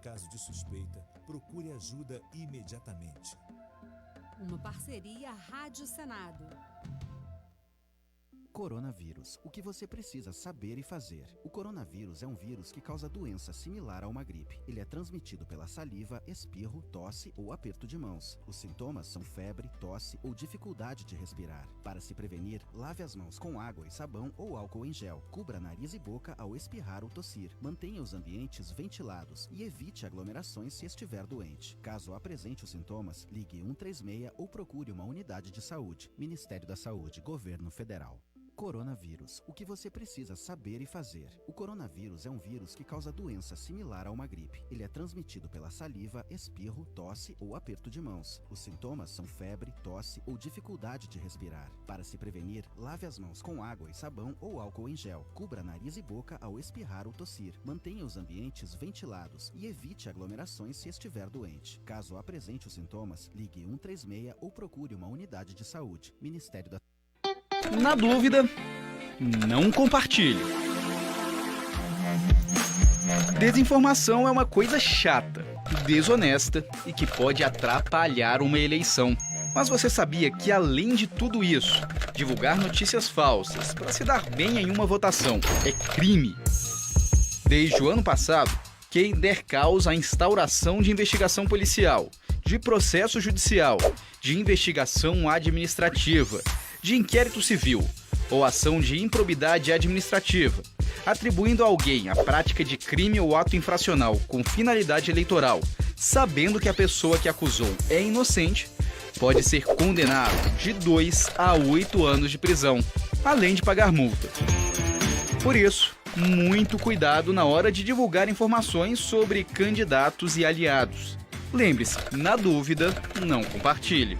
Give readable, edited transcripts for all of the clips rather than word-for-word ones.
caso de suspeita, procure ajuda imediatamente. Uma parceria Rádio Senado. Coronavírus. O que você precisa saber e fazer. O coronavírus é um vírus que causa doença similar a uma gripe. Ele é transmitido pela saliva, espirro, tosse ou aperto de mãos. Os sintomas são febre, tosse ou dificuldade de respirar. Para se prevenir, lave as mãos com água e sabão ou álcool em gel. Cubra nariz e boca ao espirrar ou tossir. Mantenha os ambientes ventilados e evite aglomerações se estiver doente. Caso apresente os sintomas, ligue 136 ou procure uma unidade de saúde. Ministério da Saúde, Governo Federal. Coronavírus. O que você precisa saber e fazer. O coronavírus é um vírus que causa doença similar a uma gripe. Ele é transmitido pela saliva, espirro, tosse ou aperto de mãos. Os sintomas são febre, tosse ou dificuldade de respirar. Para se prevenir, lave as mãos com água e sabão ou álcool em gel. Cubra nariz e boca ao espirrar ou tossir. Mantenha os ambientes ventilados e evite aglomerações se estiver doente. Caso apresente os sintomas, ligue 136 ou procure uma unidade de saúde. Ministério da Na dúvida, não compartilhe. Desinformação é uma coisa chata, desonesta e que pode atrapalhar uma eleição. Mas você sabia que, além de tudo isso, divulgar notícias falsas para se dar bem em uma votação é crime? Desde o ano passado, quem der causa à instauração de investigação policial, de processo judicial, de investigação administrativa, de inquérito civil ou ação de improbidade administrativa, atribuindo a alguém a prática de crime ou ato infracional com finalidade eleitoral, sabendo que a pessoa que acusou é inocente, pode ser condenado de 2 a 8 anos de prisão, além de pagar multa. Por isso, muito cuidado na hora de divulgar informações sobre candidatos e aliados. Lembre-se, na dúvida, não compartilhe.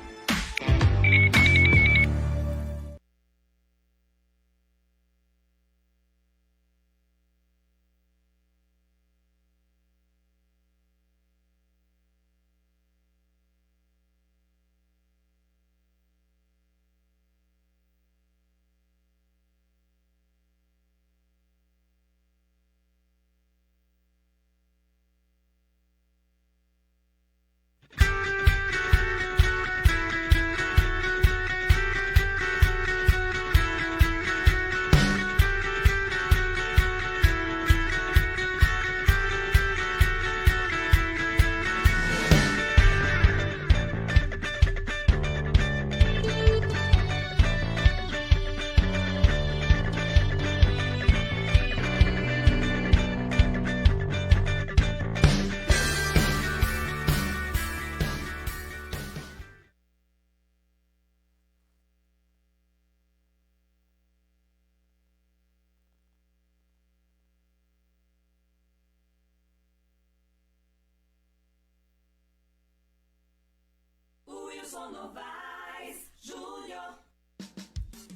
Novaes Júnior.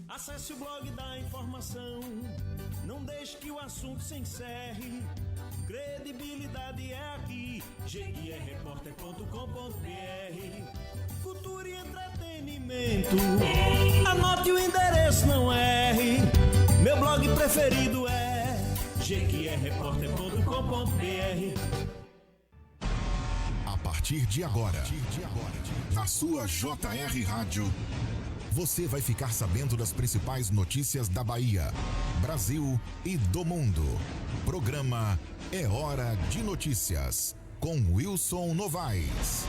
Acesse o blog da informação, não deixe que o assunto se encerre. Credibilidade é aqui, jeguierreporter.com.br. Cultura e entretenimento, anote o endereço, não erre. Meu blog preferido é jeguierreporter.com.br. A partir de agora, na sua JR Rádio, você vai ficar sabendo das principais notícias da Bahia, Brasil e do mundo. Programa É Hora de Notícias, com Wilson Novaes.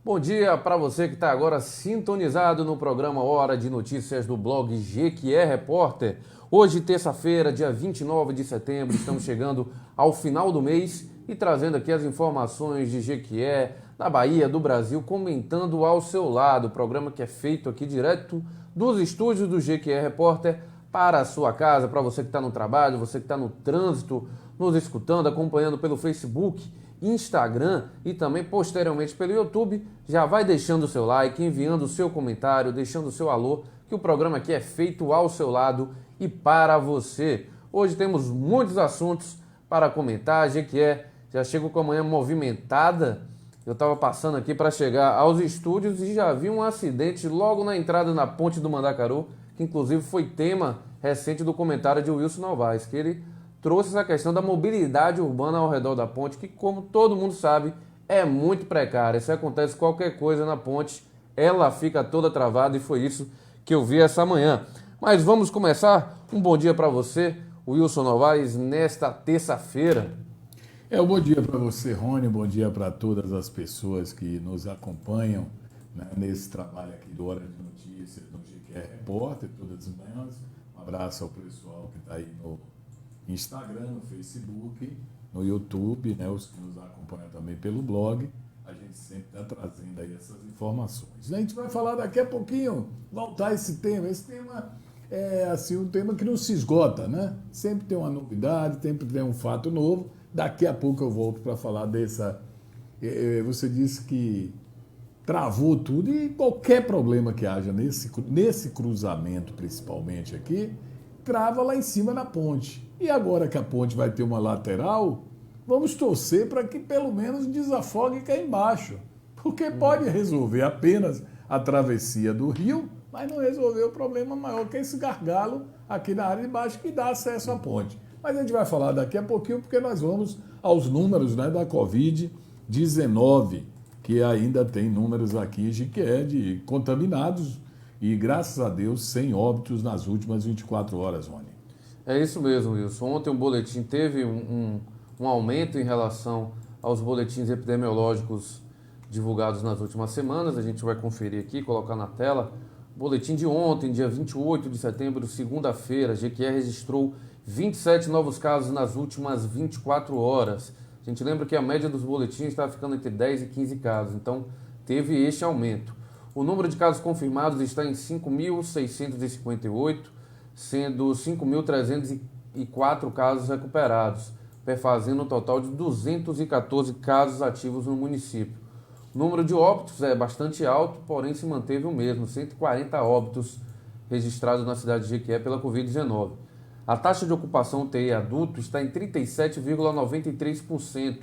Bom dia para você que está agora sintonizado no programa Hora de Notícias do blog Jequié Repórter. Hoje, terça-feira, dia 29 de setembro, estamos chegando ao final do mês e trazendo aqui as informações de Jequié, da Bahia, do Brasil, comentando ao seu lado. O programa que é feito aqui direto dos estúdios do Jequié Repórter para a sua casa, para você que está no trabalho, você que está no trânsito, nos escutando, acompanhando pelo Facebook, Instagram e também posteriormente pelo YouTube. Já vai deixando o seu like, enviando o seu comentário, deixando o seu alô, que o programa aqui é feito ao seu lado e para você. Hoje temos muitos assuntos para comentar. Jequié já chegou com a manhã movimentada. Eu estava passando aqui para chegar aos estúdios e já vi um acidente logo na entrada na ponte do Mandacaru, que inclusive foi tema recente do comentário de Wilson Novaes, que ele trouxe essa questão da mobilidade urbana ao redor da ponte, que, como todo mundo sabe, é muito precária. Se acontece qualquer coisa na ponte, ela fica toda travada, e foi isso que eu vi essa manhã. Mas vamos começar. Um bom dia para você, Wilson Novaes, nesta terça-feira. Um bom dia para você, Rony, bom dia para todas as pessoas que nos acompanham, né, nesse trabalho aqui do Hora de Notícias, no Jequié Repórter, todas as manhãs. Um abraço ao pessoal que está aí no Instagram, no Facebook, no YouTube, né, os que nos acompanham também pelo blog. A gente sempre está trazendo aí essas informações. A gente vai falar daqui a pouquinho, voltar a esse tema. Esse tema é assim, um tema que não se esgota, né? Sempre tem uma novidade, sempre tem um fato novo. Daqui a pouco eu volto para falar dessa... Você disse que travou tudo, e qualquer problema que haja nesse cruzamento, principalmente aqui, trava lá em cima na ponte. E agora que a ponte vai ter uma lateral, vamos torcer para que pelo menos desafogue cá embaixo. Porque pode resolver apenas a travessia do rio, mas não resolver o problema maior, que é esse gargalo aqui na área de baixo que dá acesso à ponte. Mas a gente vai falar daqui a pouquinho, porque nós vamos aos números, né, da Covid-19, que ainda tem números aqui em Jequié de contaminados e, graças a Deus, sem óbitos nas últimas 24 horas, Rony. É isso mesmo, Wilson. Ontem o boletim teve um aumento em relação aos boletins epidemiológicos divulgados nas últimas semanas. A gente vai conferir aqui, colocar na tela. Boletim de ontem, dia 28 de setembro, segunda-feira, Jequié registrou 27 novos casos nas últimas 24 horas. A gente lembra que a média dos boletins está ficando entre 10 e 15 casos, então teve este aumento. O número de casos confirmados está em 5.658, sendo 5.304 casos recuperados, perfazendo um total de 214 casos ativos no município. O número de óbitos é bastante alto, porém se manteve o mesmo, 140 óbitos registrados na cidade de Jequié pela Covid-19. A taxa de ocupação UTI adulto está em 37,93%,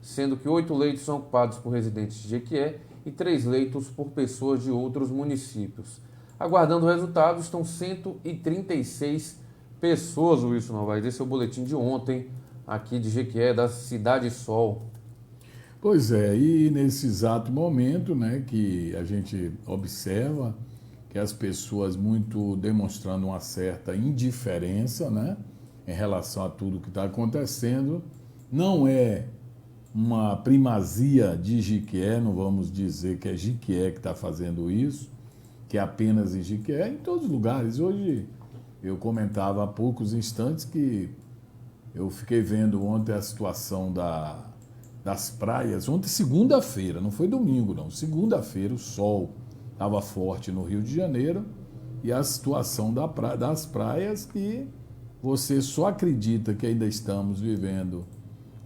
sendo que 8 leitos são ocupados por residentes de Jequié e 3 leitos por pessoas de outros municípios. Aguardando o resultado, estão 136 pessoas, Wilson Novaes. Esse é o boletim de ontem, aqui de Jequié, da Cidade Sol. Pois é, e nesse exato momento, né, que a gente observa que as pessoas muito demonstrando uma certa indiferença, né, em relação a tudo que está acontecendo. Não é uma primazia de Jequié, não vamos dizer que é Jequié que está fazendo isso, que é apenas em Jequié, em todos os lugares. Hoje eu comentava há poucos instantes que eu fiquei vendo ontem a situação das praias. Ontem, segunda-feira, não foi domingo não, segunda-feira o sol estava forte no Rio de Janeiro, e a situação das praias, que você só acredita que ainda estamos vivendo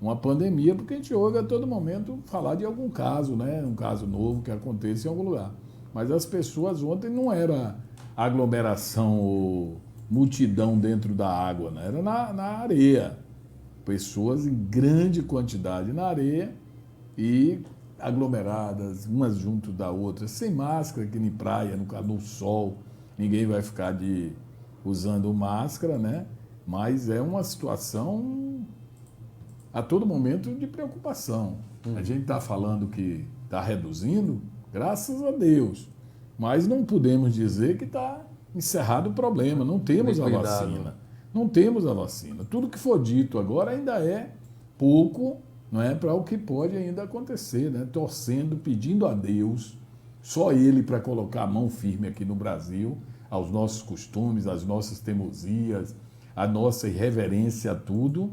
uma pandemia porque a gente ouve a todo momento falar de algum caso, né? Um caso novo que aconteça em algum lugar. Mas as pessoas ontem não era aglomeração ou multidão dentro da água, né? Era na areia. Pessoas em grande quantidade na areia e aglomeradas, umas junto da outra, sem máscara, que nem praia, no sol, ninguém vai ficar usando máscara, né? Mas é uma situação a todo momento de preocupação. A gente está falando que está reduzindo, graças a Deus, mas não podemos dizer que está encerrado o problema, não temos a vacina. Não temos a vacina. Tudo que for dito agora ainda é pouco, não é, para o que pode ainda acontecer, né? Torcendo, pedindo a Deus, só Ele para colocar a mão firme aqui no Brasil, aos nossos costumes, às nossas teimosias, a nossa irreverência a tudo,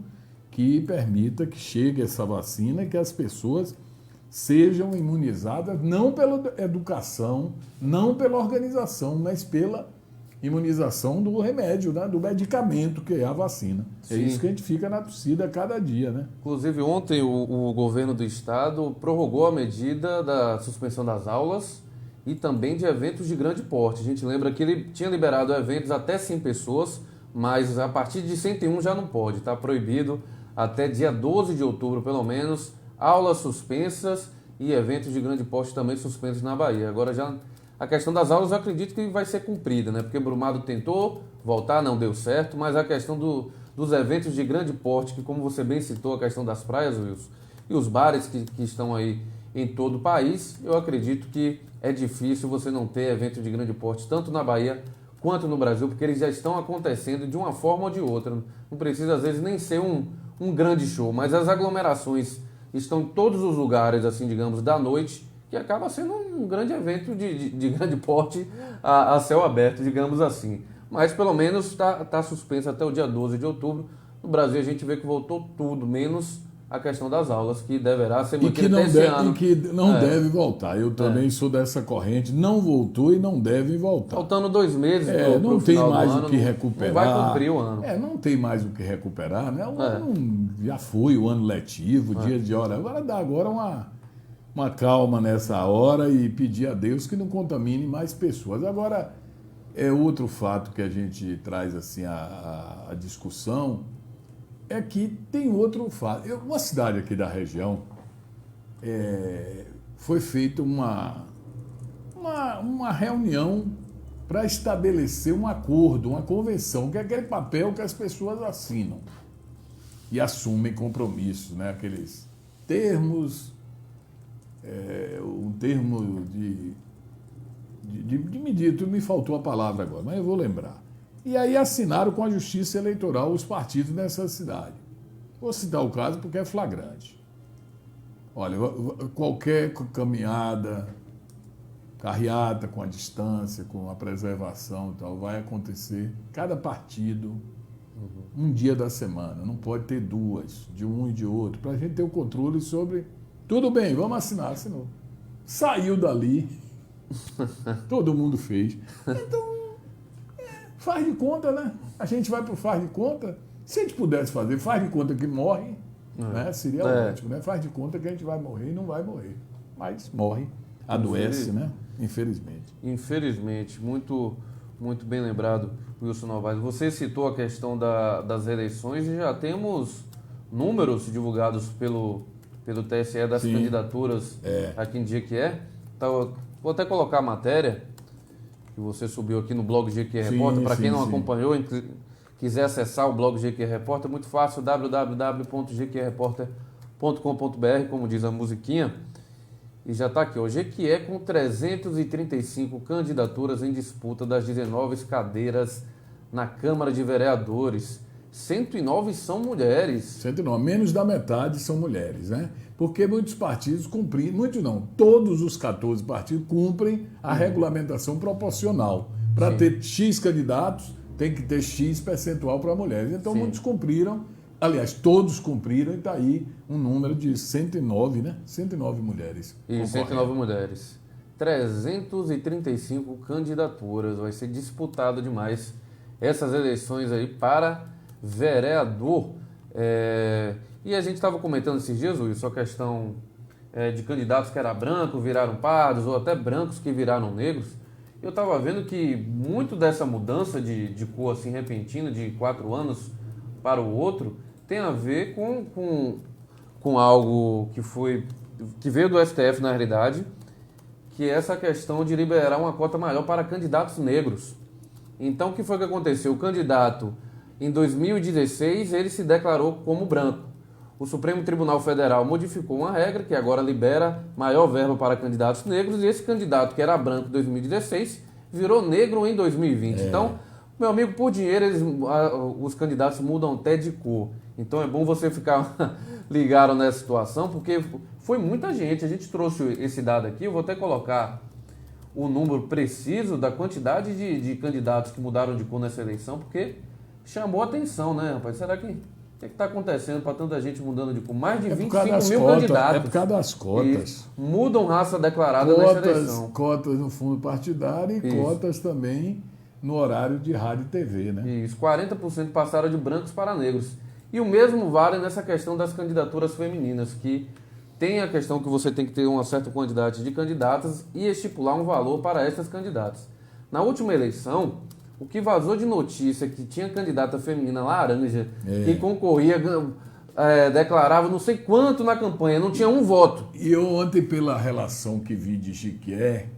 que permita que chegue essa vacina e que as pessoas sejam imunizadas, não pela educação, não pela organização, mas pela imunização do remédio, né? Do medicamento que é a vacina. Sim. É isso que a gente fica na torcida cada dia, né? Inclusive, ontem o governo do estado prorrogou a medida da suspensão das aulas e também de eventos de grande porte. A gente lembra que ele tinha liberado eventos até 100 pessoas, mas a partir de 101 já não pode, está proibido até dia 12 de outubro, pelo menos, aulas suspensas e eventos de grande porte também suspensos na Bahia. Agora já a questão das aulas eu acredito que vai ser cumprida, né? Porque Brumado tentou voltar, não deu certo, mas a questão dos eventos de grande porte, que como você bem citou, a questão das praias, Wilson, e os bares que estão aí em todo o país, eu acredito que é difícil você não ter eventos de grande porte, tanto na Bahia quanto no Brasil, porque eles já estão acontecendo de uma forma ou de outra. Não precisa, às vezes, nem ser um grande show, mas as aglomerações estão em todos os lugares, assim, digamos, da noite, que acaba sendo um grande evento de grande porte a céu aberto, digamos assim. Mas, pelo menos, está suspenso até o dia 12 de outubro. No Brasil, a gente vê que voltou tudo, menos a questão das aulas, que deverá ser mantida até esse ano. E que não deve voltar. Eu também sou dessa corrente. Não voltou e não deve voltar. Faltando 2 meses não tem mais o que recuperar. Não vai cumprir o ano. Não tem mais o que recuperar, né? O ano já foi, o ano letivo, dia de hora. Agora dá uma calma nessa hora e pedir a Deus que não contamine mais pessoas. Agora, outro fato que a gente traz assim a discussão é que tem outro fato. Uma cidade aqui da região foi feita uma reunião para estabelecer um acordo, uma convenção, que é aquele papel que as pessoas assinam e assumem compromissos, né? Aqueles termos, um termo de medida, me faltou a palavra agora, mas eu vou lembrar. E aí assinaram com a Justiça Eleitoral os partidos nessa cidade. Vou citar o caso porque é flagrante. Olha, qualquer caminhada, carreata com a distância, com a preservação e tal, vai acontecer, cada partido, um dia da semana. Não pode ter 2, de um e de outro, para a gente ter o controle sobre... Tudo bem, vamos assinar, assinou. Saiu dali, todo mundo fez. Então... faz de conta, né? A gente vai para o faz de conta. Se a gente pudesse fazer, faz de conta que morre, né? Seria ótimo, né? Faz de conta que a gente vai morrer e não vai morrer. Mas morre, adoece, né? Infelizmente. Infelizmente. Muito, muito bem lembrado, Wilson Novaes. Você citou a questão das eleições e já temos números divulgados pelo TSE das candidaturas aqui em Dia que é. Então, vou até colocar a matéria que você subiu aqui no blog GQ Repórter. Para quem não acompanhou e quiser acessar o blog GQ Repórter, é muito fácil, www.gqrepórter.com.br, como diz a musiquinha. E já está aqui, o GQ com 335 candidaturas em disputa das 19 cadeiras na Câmara de Vereadores. 109 são mulheres. 109, menos da metade são mulheres, né? Porque muitos partidos cumprem, muitos não, todos os 14 partidos cumprem a regulamentação proporcional. Para ter X candidatos, tem que ter X percentual para mulheres. Então, muitos cumpriram, aliás, todos cumpriram, e está aí um número de 109, né? 109 mulheres. E 109 mulheres. 335 candidaturas. Vai ser disputado demais essas eleições aí para vereador. E a gente estava comentando esses dias, Wilson, a questão de candidatos que eram brancos, viraram pardos, ou até brancos que viraram negros. Eu estava vendo que muito dessa mudança de cor assim, repentina, de 4 anos para o outro, tem a ver com algo que veio do STF na realidade, que é essa questão de liberar uma cota maior para candidatos negros. Então, o que foi que aconteceu? O candidato, em 2016, ele se declarou como branco. O Supremo Tribunal Federal modificou uma regra que agora libera maior verba para candidatos negros, e esse candidato, que era branco em 2016, virou negro em 2020. Então, meu amigo, por dinheiro, os candidatos mudam até de cor. Então é bom você ficar ligado nessa situação, porque foi muita gente. A gente trouxe esse dado aqui, eu vou até colocar o número preciso da quantidade de candidatos que mudaram de cor nessa eleição, porque chamou a atenção, né, rapaz? Será que... O que está acontecendo para tanta gente mudando de cor? Mais de 25 mil candidatos. É por causa das cotas. E mudam raça declarada nessa eleição. Cotas no fundo partidário e cotas também no horário de rádio e TV, né? Isso, 40% passaram de brancos para negros. E o mesmo vale nessa questão das candidaturas femininas, que tem a questão que você tem que ter uma certa quantidade de candidatas e estipular um valor para essas candidatas. Na última eleição, o que vazou de notícia que tinha candidata feminina laranja que concorria, declarava não sei quanto na campanha, não tinha um voto. E eu ontem, pela relação que vi de Jequié,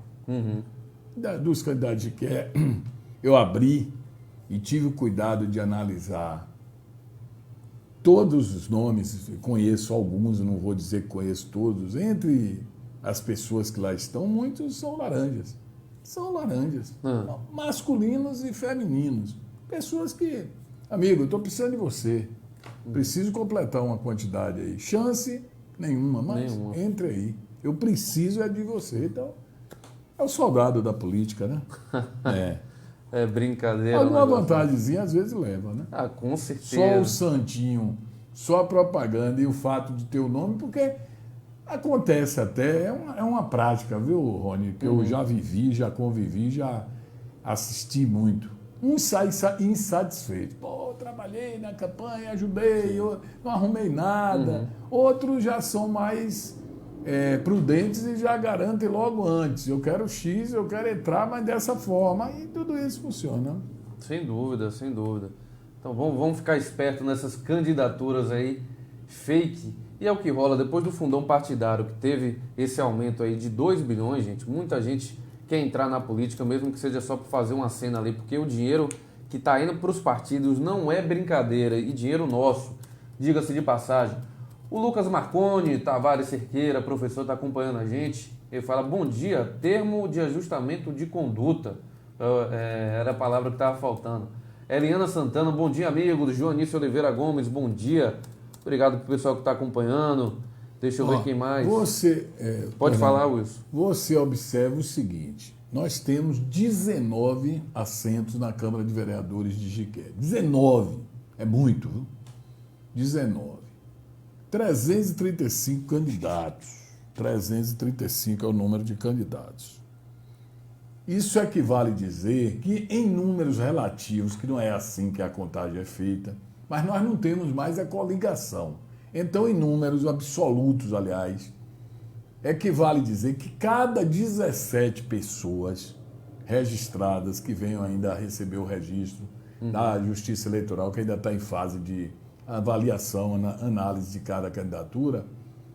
dos candidatos de Jequié, eu abri e tive o cuidado de analisar todos os nomes, conheço alguns, não vou dizer que conheço todos, entre as pessoas que lá estão, muitos são laranjas. São laranjas, masculinos e femininos. Pessoas que, amigo, eu estou precisando de você. Preciso completar uma quantidade aí. Chance nenhuma, mas entre aí. Eu preciso é de você. Então, é o soldado da política, né? É brincadeira. Alguma vantagemzinha às vezes leva, né? Ah, com certeza. Só o santinho, só a propaganda e o fato de ter o nome, porque... Acontece até, é uma prática, viu, Rony? Que eu já vivi, já convivi, já assisti muito. Um sai insatisfeito. Pô, trabalhei na campanha, ajudei, eu não arrumei nada. Outros já são mais prudentes e já garantem logo antes. Eu quero X, eu quero entrar, mas dessa forma. E tudo isso funciona. Sem dúvida, sem dúvida. Então vamos ficar esperto nessas candidaturas aí, fake. E é o que rola depois do fundão partidário, que teve esse aumento aí de 2 bilhões, gente. Muita gente quer entrar na política, mesmo que seja só para fazer uma cena ali, porque o dinheiro que está indo para os partidos não é brincadeira, e dinheiro nosso, diga-se de passagem. O Lucas Marconi, Tavares Cerqueira, professor, está acompanhando a gente. Ele fala, bom dia, termo de ajustamento de conduta. Era a palavra que estava faltando. Eliana Santana, bom dia, amigo. Joanício Oliveira Gomes, bom dia. Obrigado pro pessoal que está acompanhando. Deixa eu ver quem mais. Pode falar, Wilson. Você observa o seguinte. Nós temos 19 assentos na Câmara de Vereadores de Jequié. 19. É muito, viu? 19. 335 candidatos. 335 é o número de candidatos. Isso equivale a dizer que em números relativos, que não é assim que a contagem é feita, mas nós não temos mais a coligação. Então, em números absolutos, aliás, equivale a dizer que cada 17 pessoas registradas que venham ainda a receber o registro da Justiça Eleitoral, que ainda está em fase de avaliação, análise de cada candidatura,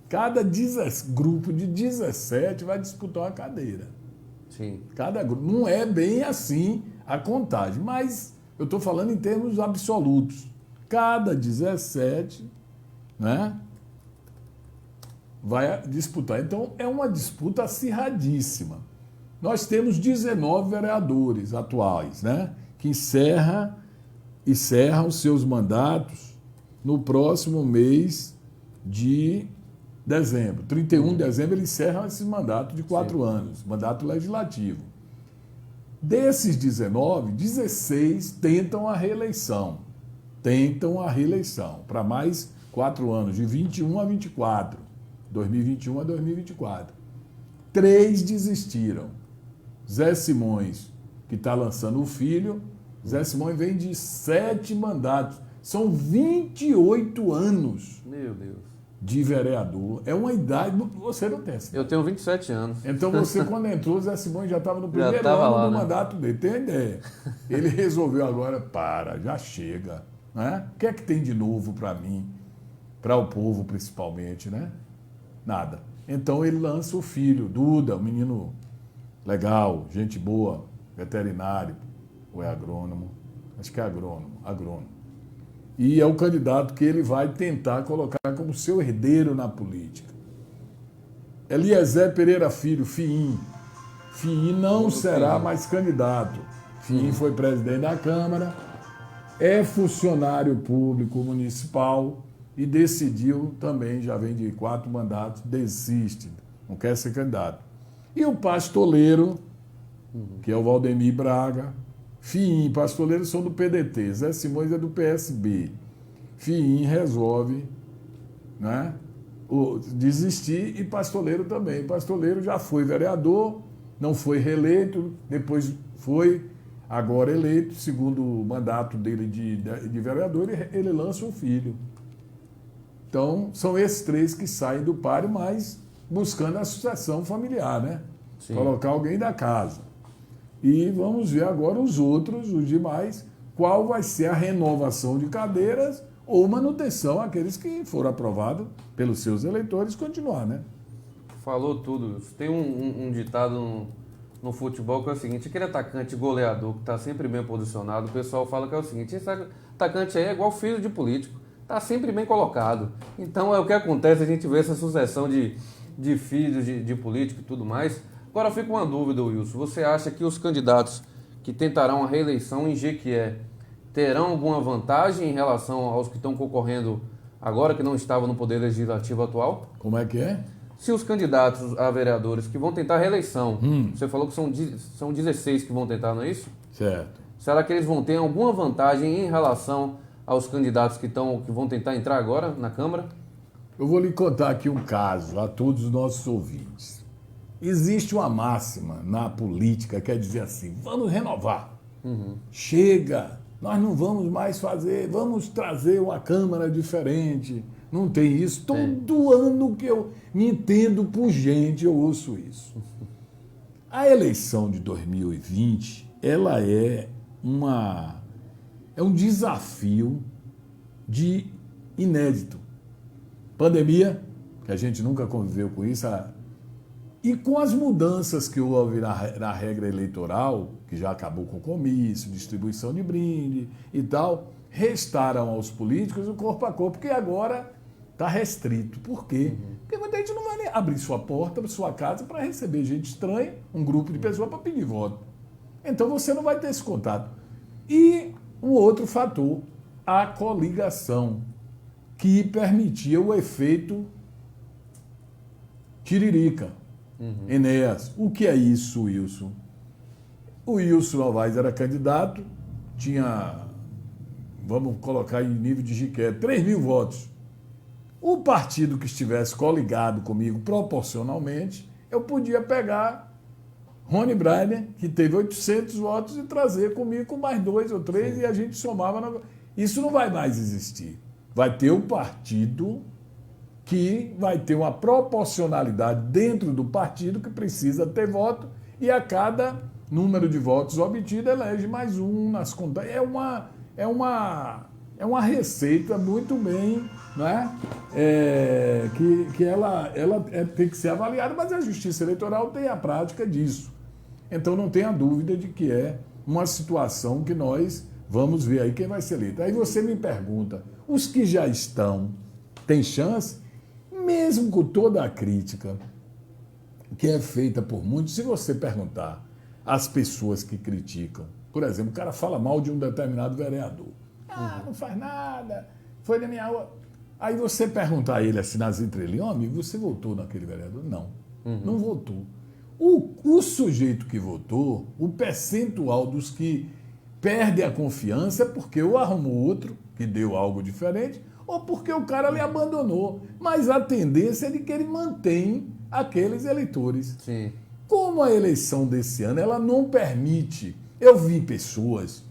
cada grupo de 17 vai disputar uma cadeira. Sim. Cada grupo. Não é bem assim a contagem, mas eu estou falando em termos absolutos. Cada 17, né, vai disputar. Então, é uma disputa acirradíssima. Nós temos 19 vereadores atuais, né, que encerram os seus mandatos no próximo mês de dezembro. 31 de dezembro, eles encerram esse mandato de 4 anos, mandato legislativo. Desses 19, 16 tentam a reeleição. Para mais 4 anos, de 21 a 24, 2021 a 2024. 3 desistiram. Zé Simões, que está lançando o filho, Zé Simões vem de 7 mandatos. São 28 anos. Meu Deus. De vereador. É uma idade... Você não tem essa. Eu tenho 27 anos. Então você, quando entrou, Zé Simões já estava no primeiro ano lá, do né? mandato dele. Tem ideia. Ele resolveu agora, já chega. Né? O que é que tem de novo para mim? Para o povo, principalmente, né? Nada. Então ele lança o filho, Duda, um menino legal, gente boa, veterinário, ou é agrônomo? Acho que é agrônomo. E é o candidato que ele vai tentar colocar como seu herdeiro na política. Eliezer Pereira Filho, Fiim. Fiim não será mais candidato. Fiim foi presidente da Câmara é funcionário público municipal e decidiu também, já vem de 4 mandatos, desiste, não quer ser candidato. E o pastoleiro, que é o Valdemir Braga, Fiim, pastoleiros são do PDT, Zé Simões é do PSB. Fiim resolve, né, desistir, e pastoleiro também. Pastoleiro já foi vereador, não foi reeleito, depois foi agora eleito, segundo o mandato dele de vereador, ele lança um filho. Então, são esses 3 que saem do páreo, mas buscando a sucessão familiar, né? Sim. Colocar alguém da casa. E vamos ver agora os outros, os demais, qual vai ser a renovação de cadeiras ou manutenção, aqueles que foram aprovados pelos seus eleitores, continuar, né? Falou tudo. Tem um ditado no futebol que é o seguinte: aquele atacante goleador que está sempre bem posicionado, o pessoal fala que é o seguinte: esse atacante aí é igual filho de político, está sempre bem colocado. Então é o que acontece, a gente vê essa sucessão de filhos de político e tudo mais. Agora fica uma dúvida, Wilson: você acha que os candidatos que tentarão a reeleição em Jequié terão alguma vantagem em relação aos que estão concorrendo agora, que não estavam no Poder Legislativo atual? Como é que é? Se os candidatos a vereadores que vão tentar a reeleição, você falou que são 16 que vão tentar, não é isso? Certo. Será que eles vão ter alguma vantagem em relação aos candidatos que vão tentar entrar agora na Câmara? Eu vou lhe contar aqui um caso a todos os nossos ouvintes. Existe uma máxima na política que é dizer assim: vamos renovar. Chega, nós não vamos mais fazer, vamos trazer uma Câmara diferente. Não tem isso. Todo ano que eu me entendo por gente, eu ouço isso. A eleição de 2020, ela é um desafio inédito. Pandemia, que a gente nunca conviveu com isso, e com as mudanças que houve na regra eleitoral, que já acabou com o comício, distribuição de brinde e tal, restaram aos políticos o corpo a corpo, porque agora está restrito. Por quê? Porque muita gente não vai nem abrir sua porta, sua casa, para receber gente estranha, um grupo de pessoas para pedir voto. Então você não vai ter esse contato. E um outro fator, a coligação, que permitia o efeito tiririca. Enéas. O que é isso, Wilson? O Wilson Novaes era candidato, tinha, vamos colocar em nível de Jequié, 3 mil votos. O partido que estivesse coligado comigo proporcionalmente, eu podia pegar Rony Brainer, que teve 800 votos, e trazer comigo com mais 2 ou 3, Sim. E a gente somava. Isso não vai mais existir. Vai ter um partido que vai ter uma proporcionalidade dentro do partido que precisa ter voto, e a cada número de votos obtido elege mais um nas contas. É uma receita muito bem, né? Que ela tem que ser avaliada, mas a Justiça Eleitoral tem a prática disso. Então não tenha dúvida de que é uma situação que nós vamos ver aí quem vai ser eleito. Aí você me pergunta, os que já estão, têm chance? Mesmo com toda a crítica que é feita por muitos, se você perguntar às pessoas que criticam, por exemplo, o cara fala mal de um determinado vereador. Não faz nada, foi na minha rua. Aí você perguntar a ele assim nas entrelinhas: amigo, você votou naquele vereador? Não, não votou. O sujeito que votou, o percentual dos que perde a confiança é porque ou arrumou outro que deu algo diferente, ou porque o cara lhe abandonou. Mas a tendência é de que ele mantém aqueles eleitores. Sim. Como a eleição desse ano, ela não permite. Eu vi pessoas,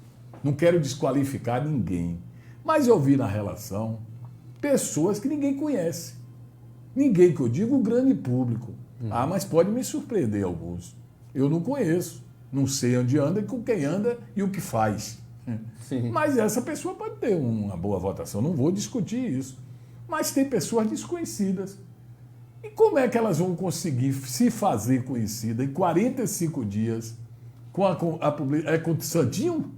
não quero desqualificar ninguém, mas eu vi na relação pessoas que ninguém conhece. Ninguém, que eu digo, o grande público. Mas pode me surpreender alguns. Eu não conheço, não sei onde anda, com quem anda e o que faz. Sim. Mas essa pessoa pode ter uma boa votação, não vou discutir isso. Mas tem pessoas desconhecidas. E como é que elas vão conseguir se fazer conhecida em 45 dias com com Santinho?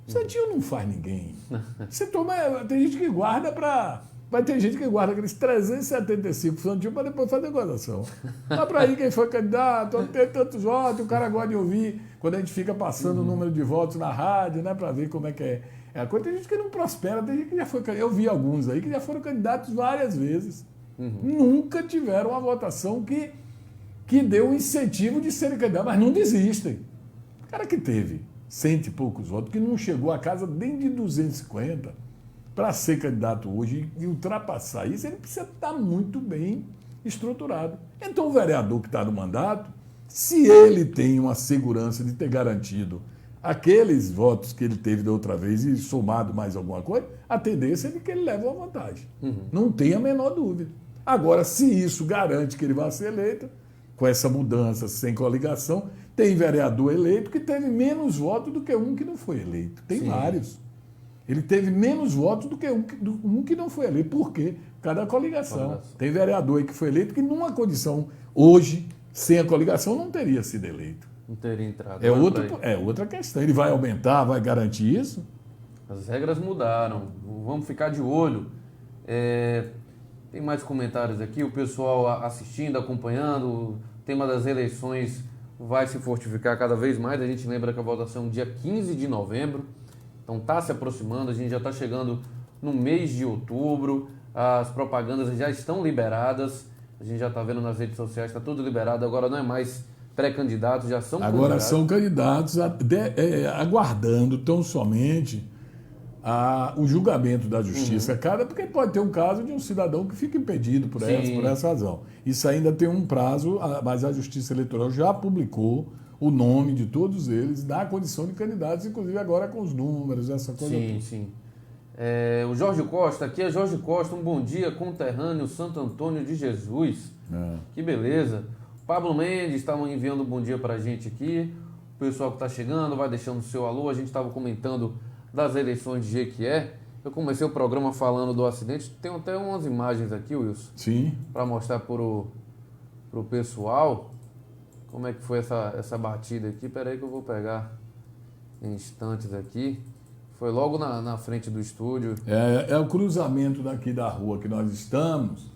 Santinho não faz ninguém. Você toma, tem gente que guarda para... Vai ter gente que guarda aqueles 375 Santinho para depois fazer gozação. Dá para ir quem foi candidato, tem tantos votos, o cara gosta de ouvir quando a gente fica passando o número de votos na rádio, né, para ver como é que é. É a coisa, tem gente que não prospera, tem gente que já foi. Eu vi alguns aí que já foram candidatos várias vezes. Nunca tiveram uma votação que deu um incentivo de serem candidatos, mas não desistem. O cara que teve 100 e poucos votos, que não chegou a casa nem de 250, para ser candidato hoje e ultrapassar isso, ele precisa estar muito bem estruturado. Então o vereador que está no mandato, se ele tem uma segurança de ter garantido aqueles votos que ele teve da outra vez e somado mais alguma coisa, a tendência é de que ele leve uma vantagem. Não tem a menor dúvida. Agora, se isso garante que ele vai ser eleito, com essa mudança, sem coligação, tem vereador eleito que teve menos votos do que um que não foi eleito. Tem vários. Ele teve menos votos do que um que não foi eleito. Por quê? Por causa da coligação. Tem vereador aí que foi eleito que numa condição, hoje, sem a coligação, não teria sido eleito. Não teria entrado. É outra questão. Ele vai aumentar, vai garantir isso? As regras mudaram. Vamos ficar de olho. Tem mais comentários aqui. O pessoal assistindo, acompanhando. O tema das eleições vai se fortificar cada vez mais. A gente lembra que a votação é dia 15 de novembro. Então está se aproximando. A gente já está chegando no mês de outubro. As propagandas já estão liberadas. A gente já está vendo nas redes sociais. Está tudo liberado. Agora não é mais pré-candidatos, já são candidatos. Agora são candidatos aguardando tão somente o julgamento da justiça. Porque pode ter um caso de um cidadão que fica impedido por essa razão. Isso ainda tem um prazo, mas a Justiça Eleitoral já publicou o nome de todos eles na condição de candidatos, inclusive agora com os números, essa coisa toda. Sim. O Jorge Costa, aqui é Jorge Costa, um bom dia, conterrâneo Santo Antônio de Jesus. Que beleza. Pablo Mendes estava enviando um bom dia para a gente aqui. O pessoal que está chegando vai deixando o seu alô. A gente estava comentando das eleições de Jequié. Eu comecei o programa falando do acidente. Tem até umas imagens aqui, Wilson. Sim. Para mostrar para o pessoal como é que foi essa batida aqui. Espera aí que eu vou pegar em instantes aqui. Foi logo na frente do estúdio. É o cruzamento daqui da rua que nós estamos.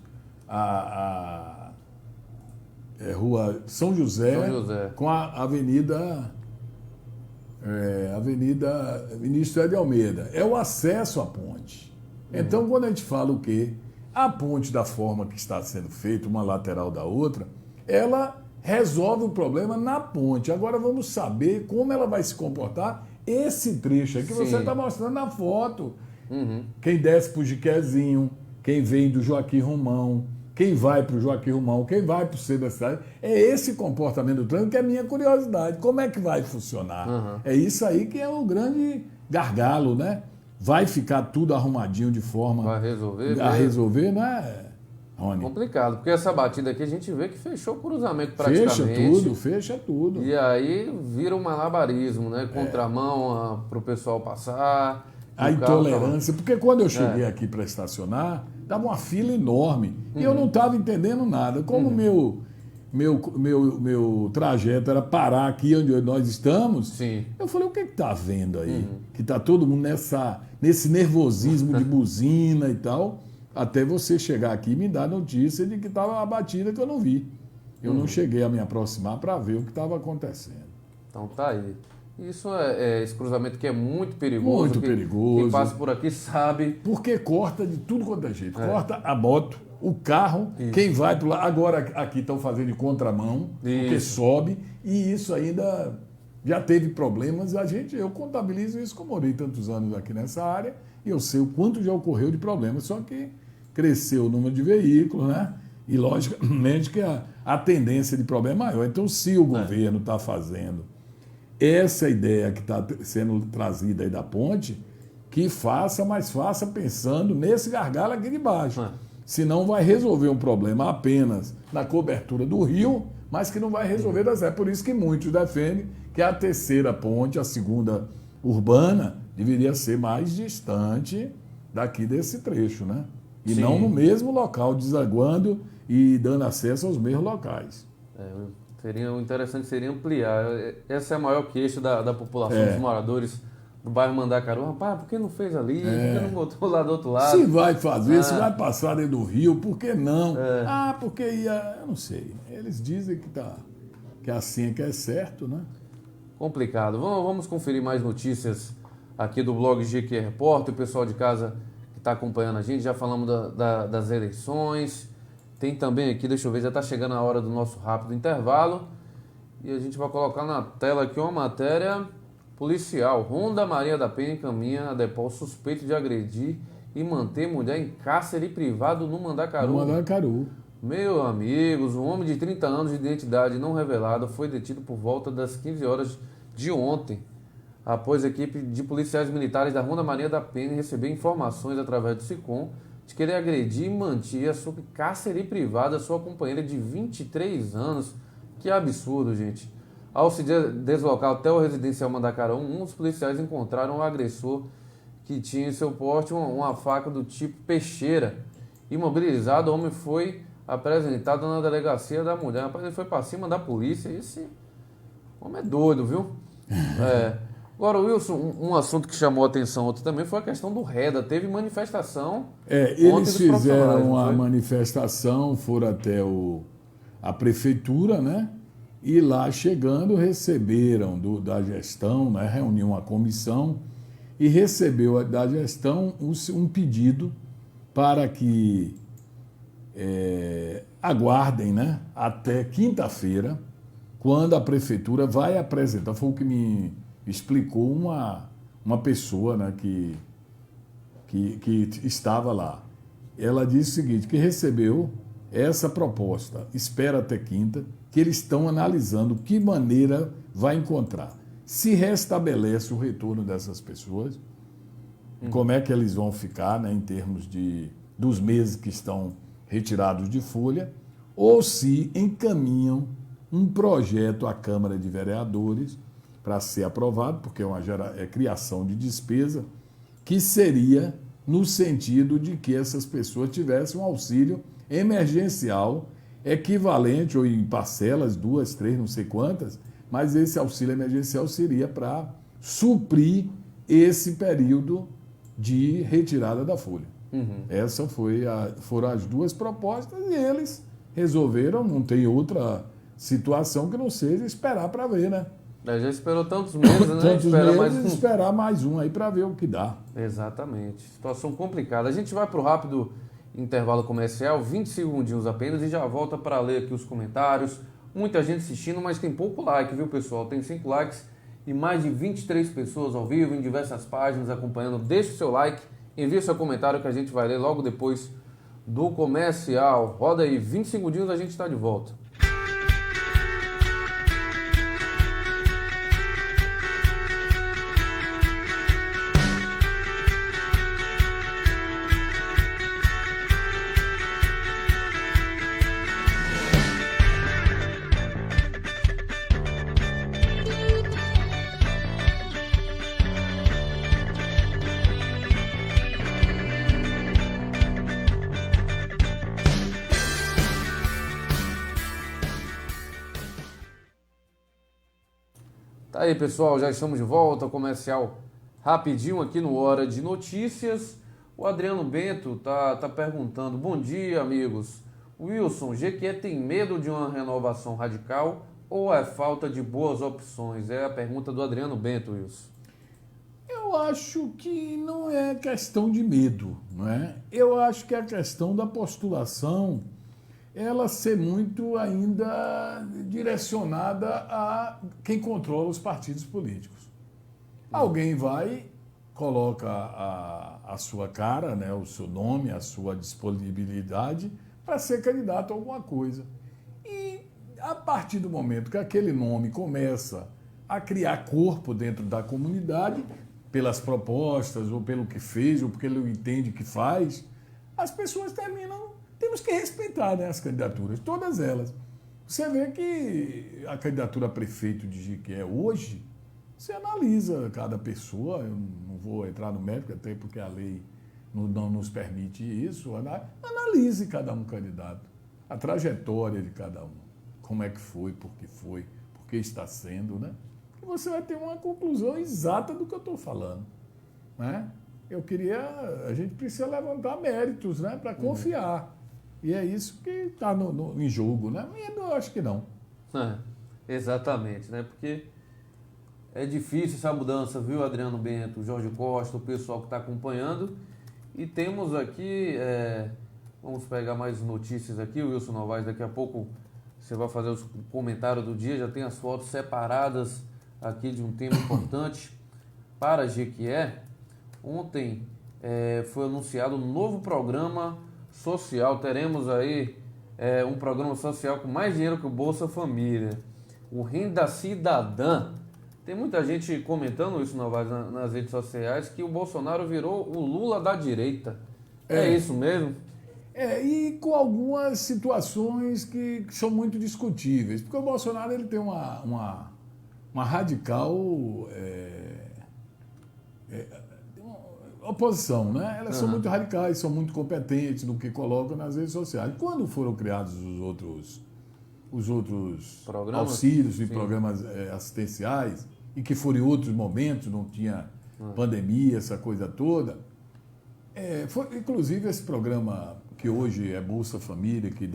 Rua São José, com a Avenida Ministro de Almeida. É o acesso à ponte. Então, quando a gente fala o quê? A ponte, da forma que está sendo feita, uma lateral da outra, ela resolve o problema na ponte. Agora vamos saber como ela vai se comportar esse trecho aí que você está mostrando na foto. Quem desce para o Jiquezinho, quem vem do Joaquim Romão, quem vai para o Joaquim Romão, quem vai para o centro da cidade, é esse comportamento do trânsito que é a minha curiosidade. Como é que vai funcionar? É isso aí que é o grande gargalo, né? Vai ficar tudo arrumadinho de forma a resolver, né, Rony? Complicado, porque essa batida aqui a gente vê que fechou o cruzamento praticamente. Fecha tudo. E aí vira um malabarismo, né? Contramão para o pessoal passar. A intolerância, porque quando eu cheguei aqui para estacionar, dava uma fila enorme e eu não estava entendendo nada. Como meu trajeto era parar aqui onde nós estamos, eu falei, o que está havendo aí? Que está todo mundo nesse nervosismo de buzina e tal, até você chegar aqui e me dar notícia de que estava uma batida que eu não vi. Eu não cheguei a me aproximar para ver o que estava acontecendo. Então tá aí. Isso esse cruzamento que é muito perigoso. Muito perigoso. Quem passa por aqui sabe. Porque corta de tudo quanto é jeito. Corta a moto, o carro, quem vai para lá. Agora aqui estão fazendo de contramão, porque sobe. E isso ainda já teve problemas. Eu contabilizo isso, como morei tantos anos aqui nessa área, e eu sei o quanto já ocorreu de problemas. Só que cresceu o número de veículos, né? E logicamente que a tendência de problema é maior. Então, se o governo está fazendo essa ideia que está sendo trazida aí da ponte, que faça, mas faça pensando nesse gargalo aqui de baixo. Senão vai resolver um problema apenas na cobertura do rio, mas que não vai resolver das áreas. Por isso que muitos defendem que a terceira ponte, a segunda urbana, deveria ser mais distante daqui desse trecho, né? E não no mesmo local, desaguando e dando acesso aos mesmos locais. O interessante seria ampliar. Essa é a maior queixa da população, dos moradores do bairro Mandacaru. Rapaz, por que não fez ali? Por que não botou lá do outro lado? Se vai fazer, se vai passar dentro do rio, por que não? Porque ia... Eu não sei. Eles dizem que assim é que é certo, né? Complicado. Vamos conferir mais notícias aqui do blog GQ Repórter, o pessoal de casa que está acompanhando a gente, já falamos das eleições. Tem também aqui, deixa eu ver, já está chegando a hora do nosso rápido intervalo. E a gente vai colocar na tela aqui uma matéria policial. Ronda Maria da Penha encaminha a Depol suspeito de agredir e manter mulher em cárcere privado no Mandacaru. No Mandacaru. Meus amigos, um homem de 30 anos de identidade não revelada foi detido por volta das 15 horas de ontem, após a equipe de policiais militares da Ronda Maria da Penha receber informações através do SICOM de que ele agredia e mantinha sob cárcere privado a sua companheira de 23 anos. Que absurdo, gente. Ao se deslocar até o residencial Mandacaru, dos policiais encontraram o agressor que tinha em seu porte uma faca do tipo peixeira. Imobilizado, o homem foi apresentado na delegacia da mulher. Rapaz, ele foi pra cima da polícia. Esse homem é doido, viu? Agora, Wilson, um assunto que chamou a atenção outro também foi a questão do REDA. Teve manifestação. Eles fizeram uma manifestação, foram até a prefeitura, né? E lá chegando receberam da gestão, né? Reuniu uma comissão e recebeu da gestão um pedido para que aguardem, né, até quinta-feira, quando a prefeitura vai apresentar. Foi o que me explicou uma pessoa, né, que estava lá. Ela disse o seguinte, que recebeu essa proposta, espera até quinta, que eles estão analisando que maneira vai encontrar. Se restabelece o retorno dessas pessoas, como é que eles vão ficar, né, em termos dos meses que estão retirados de folha, ou se encaminham um projeto à Câmara de Vereadores para ser aprovado, porque é criação de despesa, que seria no sentido de que essas pessoas tivessem um auxílio emergencial equivalente, ou em parcelas, 2, 3, não sei quantas, mas esse auxílio emergencial seria para suprir esse período de retirada da folha. Essas foram as duas propostas e eles resolveram, não tem outra situação que não seja esperar para ver, né? Já esperou tantos meses, né? Esperar mais um aí para ver o que dá. Exatamente. Situação complicada. A gente vai para o rápido intervalo comercial, 20 segundinhos apenas, e já volta para ler aqui os comentários. Muita gente assistindo, mas tem pouco like, viu, pessoal? Tem 5 likes e mais de 23 pessoas ao vivo em diversas páginas acompanhando. Deixe o seu like, envie seu comentário que a gente vai ler logo depois do comercial. Roda aí, 20 segundinhos, a gente está de volta. Tá aí, pessoal, já estamos de volta, comercial rapidinho aqui no Hora de Notícias. O Adriano Bento tá perguntando, bom dia, amigos. Wilson, GQ tem medo de uma renovação radical ou é falta de boas opções? É a pergunta do Adriano Bento, Wilson. Eu acho que não é questão de medo, não é? Eu acho que é a questão da postulação ela ser muito ainda direcionada a quem controla os partidos políticos. Alguém vai, coloca a sua cara, né, o seu nome, a sua disponibilidade para ser candidato a alguma coisa. E a partir do momento que aquele nome começa a criar corpo dentro da comunidade, pelas propostas, ou pelo que fez, ou porque ele entende que faz, as pessoas terminam. Temos que respeitar, né, as candidaturas, todas elas. Você vê que a candidatura a prefeito de Jiquié hoje, você analisa cada pessoa, eu não vou entrar no mérito, até porque a lei não nos permite isso, analise cada um candidato, a trajetória de cada um, como é que foi, por que está sendo, né? E você vai ter uma conclusão exata do que eu estou falando, né? A gente precisa levantar méritos, né, para confiar. E é isso que está em jogo, né? Eu acho que não. Exatamente, né? Porque É difícil essa mudança, viu, Adriano Bento, Jorge Costa, o pessoal que está acompanhando. E temos aqui, vamos pegar mais notícias aqui, o Wilson Novaes, daqui a pouco você vai fazer os comentários do dia, já tem as fotos separadas aqui de um tema importante para a Jequié. Ontem foi anunciado um novo programa social, teremos aí um programa social com mais dinheiro que o Bolsa Família, o Renda Cidadã. Tem muita gente comentando isso nas redes sociais, que o Bolsonaro virou o Lula da direita. É isso mesmo? E com algumas situações que são muito discutíveis. Porque o Bolsonaro ele tem uma radical oposição, né? Elas são muito radicais, são muito competentes no que colocam nas redes sociais. Quando foram criados os outros auxílios e programas assistenciais, e que foram em outros momentos, não tinha pandemia, essa coisa toda. Inclusive esse programa que hoje é Bolsa Família, que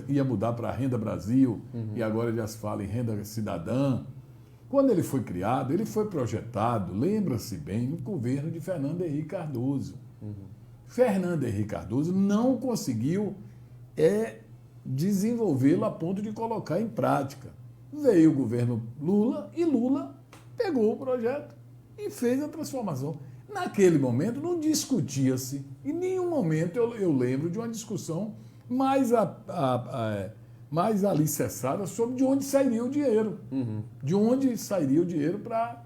ia mudar para Renda Brasil, e agora já se fala em Renda Cidadã. Quando ele foi criado, ele foi projetado, lembra-se bem, no governo de Fernando Henrique Cardoso. Fernando Henrique Cardoso não conseguiu desenvolvê-lo a ponto de colocar em prática. Veio o governo Lula e Lula pegou o projeto e fez a transformação. Naquele momento não discutia-se, em nenhum momento eu lembro de uma discussão mais alicerçada sobre de onde sairia o dinheiro. De onde sairia o dinheiro para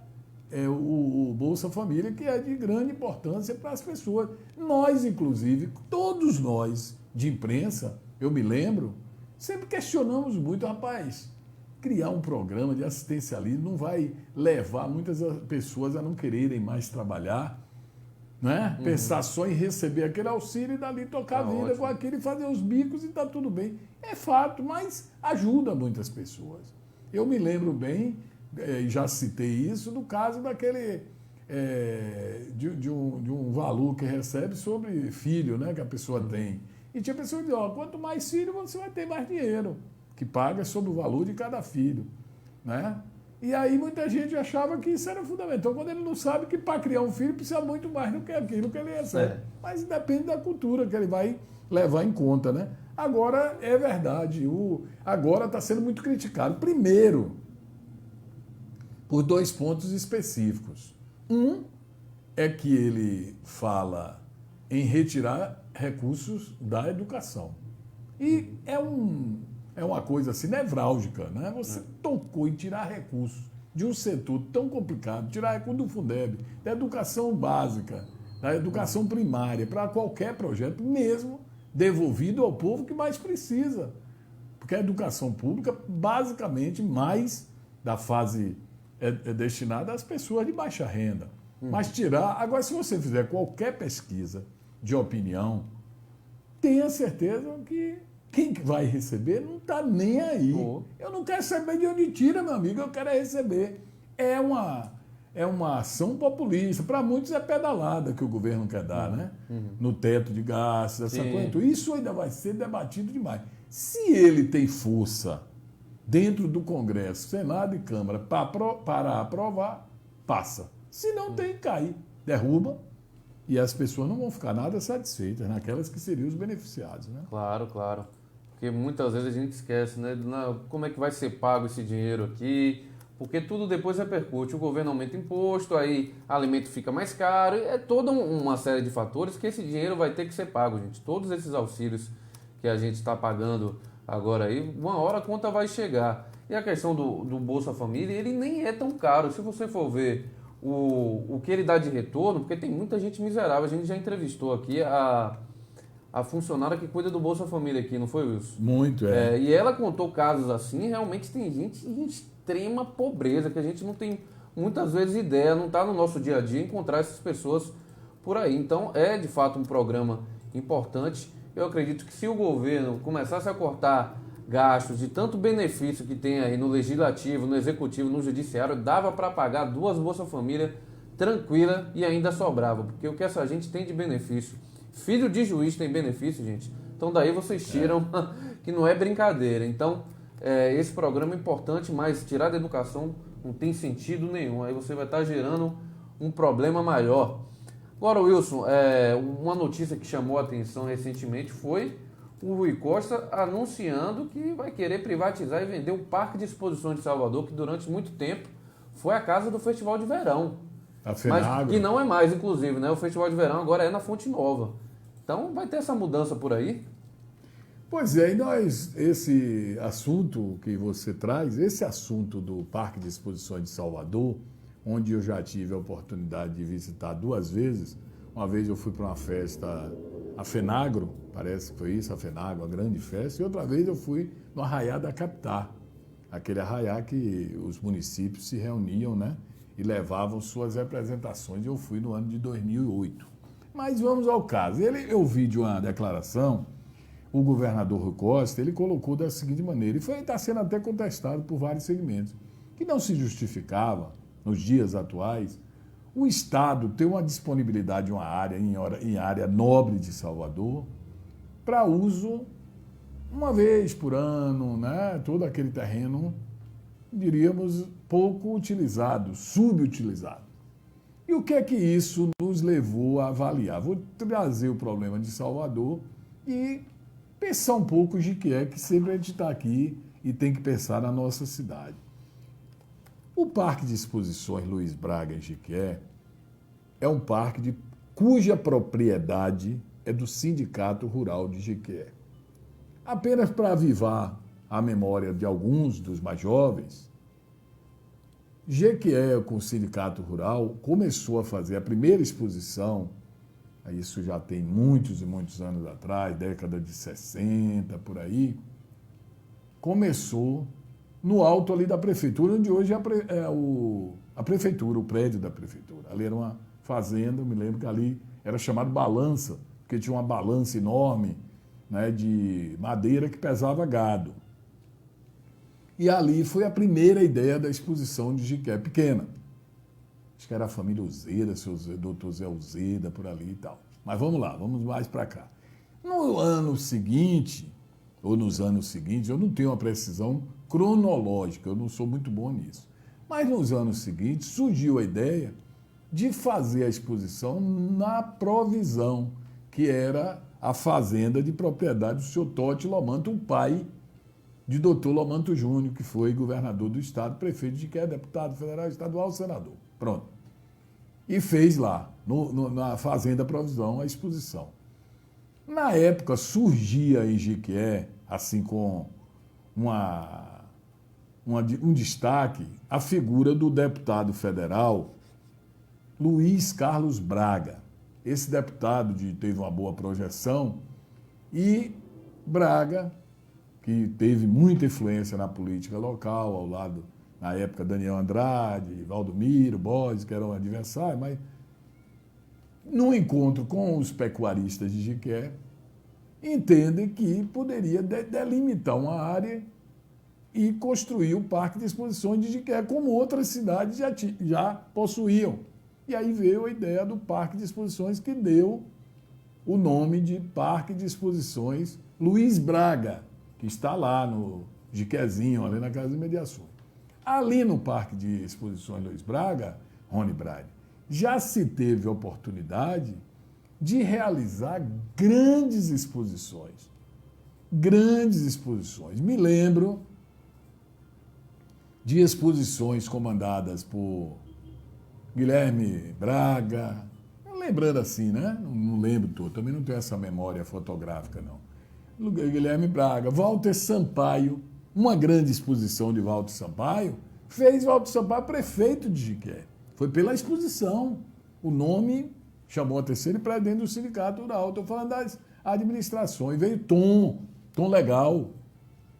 o Bolsa Família, que é de grande importância para as pessoas. Nós, inclusive, todos nós de imprensa, eu me lembro, sempre questionamos muito, rapaz, criar um programa de assistencialismo não vai levar muitas pessoas a não quererem mais trabalhar, né? Pensar só em receber aquele auxílio e dali tocar a vida com aquilo e fazer os bicos e está tudo bem. É fato, mas ajuda muitas pessoas. Eu me lembro bem, e já citei isso, no caso daquele de um valor que recebe sobre filho, né, que a pessoa tem. E tinha pessoas que dizem, quanto mais filho, você vai ter mais dinheiro, que paga sobre o valor de cada filho, né? E aí muita gente achava que isso era fundamental, quando ele não sabe que para criar um filho precisa muito mais do que aquilo que ele recebe. Mas depende da cultura que ele vai levar em conta, né? Agora, é verdade, agora está sendo muito criticado. Primeiro, por 2 pontos específicos. Um é que ele fala em retirar recursos da educação. E é uma coisa assim nevrálgica, né? Você tocou em tirar recursos de um setor tão complicado, tirar recursos do Fundeb, da educação básica, da educação primária, para qualquer projeto, mesmo devolvido ao povo que mais precisa. Porque a educação pública, basicamente, mais da fase é destinada às pessoas de baixa renda. Mas tirar... Agora, se você fizer qualquer pesquisa de opinião, tenha certeza que quem vai receber não está nem aí. Eu não quero saber de onde tira, meu amigo, eu quero receber. É uma ação populista. Para muitos é pedalada que o governo quer dar, né? No teto de gastos, essa coisa. Isso ainda vai ser debatido demais. Se ele tem força dentro do Congresso, Senado e Câmara para aprovar, passa. Se não tem, cai, derruba. E as pessoas não vão ficar nada satisfeitas, naquelas que seriam os beneficiados, né? Claro, claro. Porque muitas vezes a gente esquece, né? Como é que vai ser pago esse dinheiro aqui? Porque tudo depois repercute. O governo aumenta imposto, aí alimento fica mais caro. É toda uma série de fatores que esse dinheiro vai ter que ser pago, gente. Todos esses auxílios que a gente está pagando agora aí, uma hora a conta vai chegar. E a questão do Bolsa Família, ele nem é tão caro. Se você for ver o que ele dá de retorno, porque tem muita gente miserável. A gente já entrevistou aqui a funcionária que cuida do Bolsa Família aqui, não foi, Wilson? Muito, e ela contou casos assim, realmente tem gente em extrema pobreza, que a gente não tem muitas vezes ideia, não está no nosso dia a dia encontrar essas pessoas por aí. Então é de fato um programa importante. Eu acredito que se o governo começasse a cortar gastos de tanto benefício que tem aí no Legislativo, no Executivo, no Judiciário, dava para pagar 2 Bolsa Família tranquila e ainda sobrava, porque o que essa gente tem de benefício, filho de juiz tem benefício, gente, então daí vocês tiram que não é brincadeira. Então esse programa é importante, mas tirar da educação não tem sentido nenhum. Aí você vai estar gerando um problema maior. Agora, Wilson, uma notícia que chamou a atenção recentemente foi o Rui Costa anunciando que vai querer privatizar e vender o Parque de Exposições de Salvador, que durante muito tempo foi a casa do Festival de Verão. Mas que não é mais, inclusive, né? O Festival de Verão agora é na Fonte Nova. Então vai ter essa mudança por aí? Pois é, e esse assunto que você traz, esse assunto do Parque de Exposições de Salvador, onde eu já tive a oportunidade de visitar 2 vezes. Uma vez eu fui para uma festa, a Fenagro, parece que foi isso, a Fenagro, a grande festa, e outra vez eu fui no Arraiá da Capitá, aquele arraiá que os municípios se reuniam, né, e levavam suas representações. Eu fui no ano de 2008. Mas vamos ao caso. Eu vi de uma declaração, o governador Rui Costa, ele colocou da seguinte maneira, e está sendo até contestado por vários segmentos, que não se justificava, nos dias atuais, o Estado ter uma disponibilidade de uma área em área nobre de Salvador para uso uma vez por ano, né? Todo aquele terreno, diríamos, pouco utilizado, subutilizado. E o que é que isso nos levou a avaliar? Vou trazer o problema de Salvador e pensar um pouco de que sempre a gente está aqui e tem que pensar na nossa cidade. O Parque de Exposições Luiz Braga, em Jequié, é um parque cuja propriedade é do Sindicato Rural de Jequié. Apenas para avivar a memória de alguns dos mais jovens, Jequié, com o Sindicato Rural, começou a fazer a primeira exposição, isso já tem muitos e muitos anos atrás, década de 60, por aí, começou no alto ali da prefeitura, onde hoje é a prefeitura, o prédio da prefeitura. Ali era uma fazenda, eu me lembro que ali era chamado balança, porque tinha uma balança enorme, né, de madeira que pesava gado. E ali foi a primeira ideia da exposição de Jequié pequena. Acho que era a família Uzeda, seu doutor Zé Uzeda, por ali e tal. Mas vamos lá, vamos mais para cá. No ano seguinte, ou nos anos seguintes, eu não tenho uma precisão cronológica, eu não sou muito bom nisso. Mas nos anos seguintes surgiu a ideia de fazer a exposição na Provisão, que era a fazenda de propriedade do senhor Totti Lomanto, o pai de doutor Lomanto Júnior, que foi governador do estado, prefeito de Jequié, deputado federal, estadual, senador. Pronto. E fez lá, na Fazenda Provisão, a exposição. Na época surgia em Jequié, assim com um destaque, a figura do deputado federal Luiz Carlos Braga. Esse deputado teve uma boa projeção e Braga, que teve muita influência na política local, ao lado, na época, Daniel Andrade, Valdomiro, Borges, que eram adversários, mas no encontro com os pecuaristas de Jequié, entendem que poderia delimitar uma área e construir o Parque de Exposições de Jequié, como outras cidades já possuíam. E aí veio a ideia do Parque de Exposições, que deu o nome de Parque de Exposições Luiz Braga, que está lá no Jequiézinho, ali naquelas imediações. Ali no Parque de Exposições Luiz Braga, Rony Braide, já se teve a oportunidade de realizar grandes exposições. Grandes exposições. Me lembro de exposições comandadas por Guilherme Braga, lembrando assim, né? Não lembro tudo, também não tenho essa memória fotográfica, não. Guilherme Braga, Walter Sampaio, uma grande exposição de Walter Sampaio, fez Walter Sampaio prefeito de Jequié. Foi pela exposição. O nome chamou a atenção para dentro do Sindicato Rural. Estou falando das administrações. Veio Tom Legal,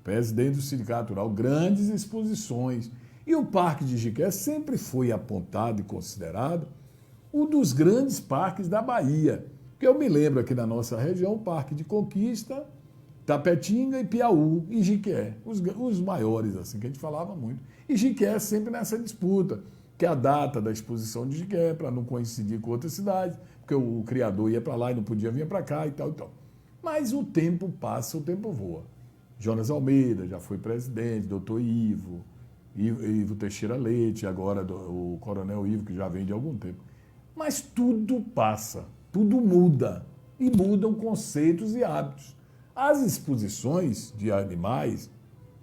presidente do Sindicato Rural, grandes exposições. E o Parque de Jequié sempre foi apontado e considerado um dos grandes parques da Bahia. Que eu me lembro aqui na nossa região, o Parque de Conquista, Tapetinga e Piauí e Jequié. Os maiores, assim, que a gente falava muito. E Jequié sempre nessa disputa, que é a data da exposição de Jequié, para não coincidir com outras cidades, porque o criador ia para lá e não podia vir para cá e tal e tal. Mas o tempo passa, o tempo voa. Jonas Almeida, já foi presidente, doutor Ivo Teixeira Leite, agora o coronel Ivo, que já vem de algum tempo. Mas tudo passa, tudo muda, e mudam conceitos e hábitos. As exposições de animais,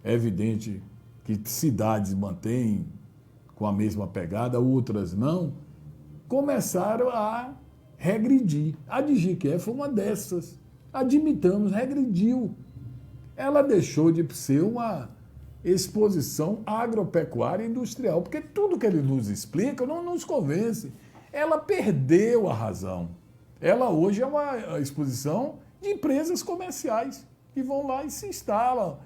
é evidente que cidades mantêm com a mesma pegada, outras não, começaram a regredir. A de Jiqué foi uma dessas. Admitamos, regrediu. Ela deixou de ser uma exposição agropecuária e industrial, porque tudo que ele nos explica não nos convence. Ela perdeu a razão. Ela hoje é uma exposição de empresas comerciais que vão lá e se instalam.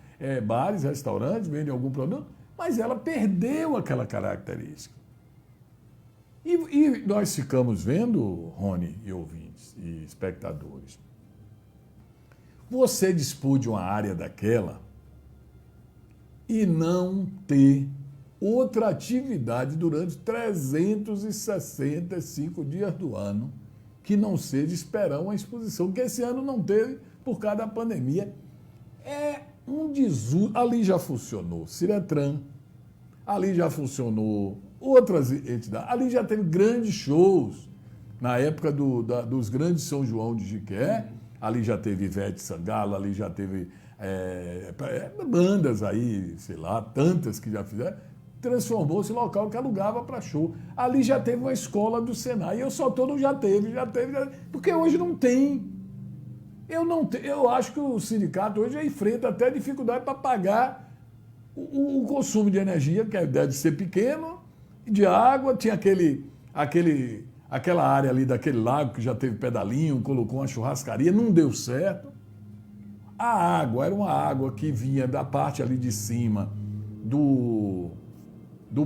Bares, restaurantes, vendem algum produto, mas ela perdeu aquela característica. E nós ficamos vendo, Rony e ouvintes e espectadores, você dispor de uma área daquela e não ter outra atividade durante 365 dias do ano que não seja esperar uma exposição, que esse ano não teve por causa da pandemia. É um desuso. Ali já funcionou Ciretran, ali já funcionou outras entidades, ali já teve grandes shows, na época dos grandes São João de Jiqué, ali já teve Ivete Sangalo, ali já teve bandas aí, sei lá, tantas que já fizeram, transformou-se em local que alugava para show. Ali já teve uma escola do Senai, eu só estou no já teve, porque hoje não tem. Eu acho que o sindicato hoje enfrenta até dificuldade para pagar o consumo de energia, que deve ser pequeno, de água, tinha aquela área ali daquele lago que já teve pedalinho, colocou uma churrascaria, não deu certo. A água era uma água que vinha da parte ali de cima do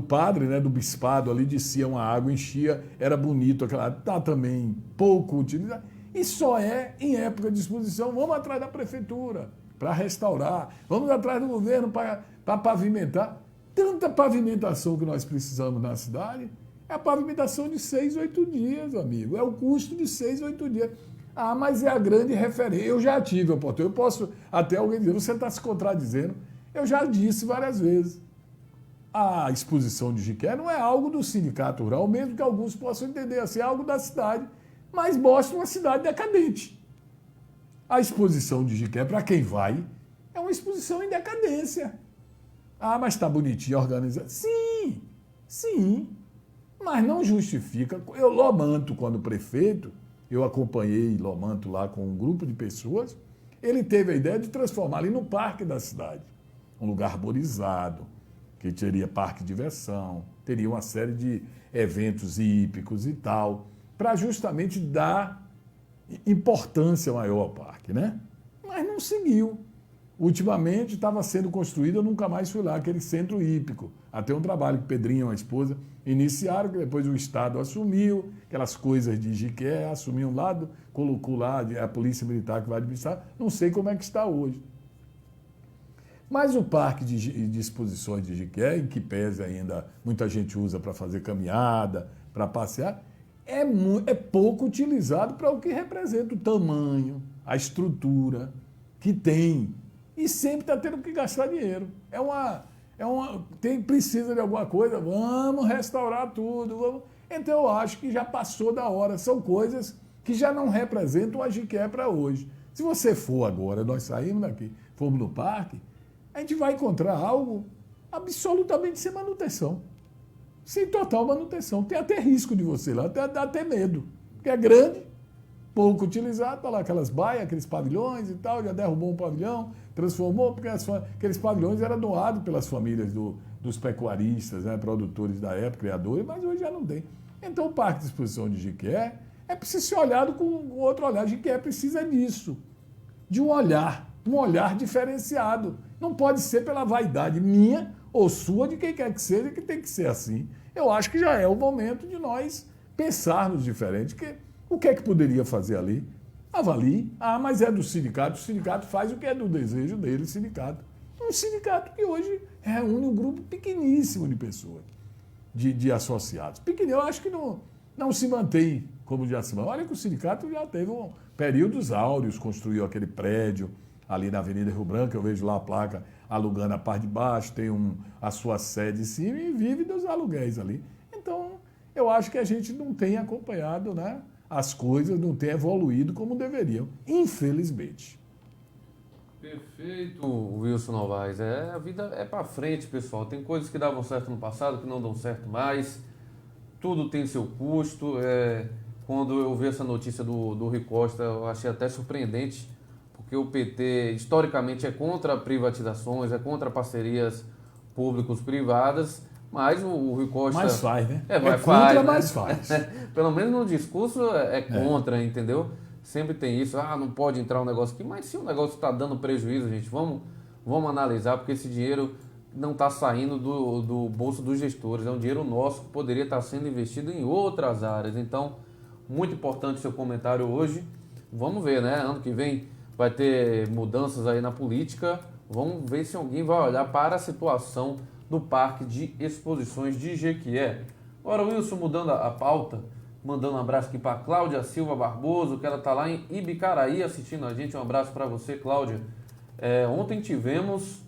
padre, né, do bispado, ali descia uma água, enchia, era bonito, aquela está também pouco utilizada. E só é em época de exposição. Vamos atrás da prefeitura para restaurar, vamos atrás do governo para pavimentar. Tanta pavimentação que nós precisamos na cidade, é a pavimentação de 6, 8 dias, amigo. É o custo de 6, 8 dias. Ah, mas é a grande referência. Eu já tive a oportunidade. Eu posso até alguém dizer, você está se contradizendo. Eu já disse várias vezes. A exposição de Jiqué não é algo do sindicato rural, mesmo que alguns possam entender assim, é algo da cidade, mas mostra uma cidade decadente. A exposição de Jiqué, para quem vai, é uma exposição em decadência. Ah, mas está bonitinho, organizado. Sim, sim, mas não justifica. Eu, Lomanto, quando prefeito, eu acompanhei Lomanto lá com um grupo de pessoas, ele teve a ideia de transformar ali no parque da cidade, um lugar arborizado, que teria parque de diversão, teria uma série de eventos hípicos e tal, para justamente dar importância maior ao parque, né? Mas não seguiu. Ultimamente estava sendo construído, eu nunca mais fui lá, aquele centro hípico. Até um trabalho que Pedrinho e a esposa iniciaram, que depois o Estado assumiu, aquelas coisas de Jiqué, assumiu um lado, colocou lá a Polícia Militar que vai administrar, não sei como é que está hoje. Mas o parque de exposições de Jiqué, em que pese ainda muita gente usa para fazer caminhada, para passear, é pouco utilizado para o que representa o tamanho, a estrutura que tem. E sempre está tendo que gastar dinheiro. Precisa de alguma coisa, vamos restaurar tudo. Vamos. Então eu acho que já passou da hora. São coisas que já não representam a Jiqué para hoje. Se você for agora, nós saímos daqui, fomos no parque, a gente vai encontrar algo absolutamente sem manutenção. Sem total manutenção. Tem até risco de você lá, dá até medo. Porque é grande, pouco utilizado, está lá aquelas baias, aqueles pavilhões e tal, já derrubou um pavilhão, transformou, porque aqueles pavilhões eram doados pelas famílias dos pecuaristas, né, produtores da época, criadores, mas hoje já não tem. Então o Parque de Exposição de Jiqué é preciso ser olhado com outro olhar. Jiqué precisa disso, de um olhar diferenciado. Não pode ser pela vaidade minha ou sua, de quem quer que seja, que tem que ser assim. Eu acho que já é o momento de nós pensarmos diferente. O que é que poderia fazer ali? Avalie. Ah, mas é do sindicato. O sindicato faz o que é do desejo dele, sindicato. Um sindicato que hoje reúne um grupo pequeníssimo de pessoas, de associados. Pequenino, eu acho que não se mantém como já se mantém. Olha que o sindicato já teve períodos áureos, construiu aquele prédio ali na Avenida Rio Branco, eu vejo lá a placa alugando a parte de baixo, tem a sua sede em cima e vive dos aluguéis ali. Então, eu acho que a gente não tem acompanhado, né, as coisas, não tem evoluído como deveriam, infelizmente. Perfeito, Wilson Novaes. A vida é para frente, pessoal. Tem coisas que davam certo no passado, que não dão certo mais. Tudo tem seu custo. Quando eu vi essa notícia do Rui Costa, eu achei até surpreendente, porque o PT, historicamente, é contra privatizações, é contra parcerias públicos-privadas, mas o Rui Costa... Mas faz, né? Mas contra, né? mas faz. Pelo menos no discurso é contra, entendeu? Sempre tem isso, não pode entrar um negócio aqui, mas se o negócio está dando prejuízo, gente, vamos analisar, porque esse dinheiro não está saindo do bolso dos gestores, é um dinheiro nosso que poderia estar sendo investido em outras áreas. Então, muito importante o seu comentário hoje. Vamos ver, né? Ano que vem vai ter mudanças aí na política. Vamos ver se alguém vai olhar para a situação do Parque de Exposições de Jequié. Agora, Wilson, mudando a pauta, mandando um abraço aqui para Cláudia Silva Barboso, que ela está lá em Ibicaraí assistindo a gente. Um abraço para você, Cláudia. Ontem tivemos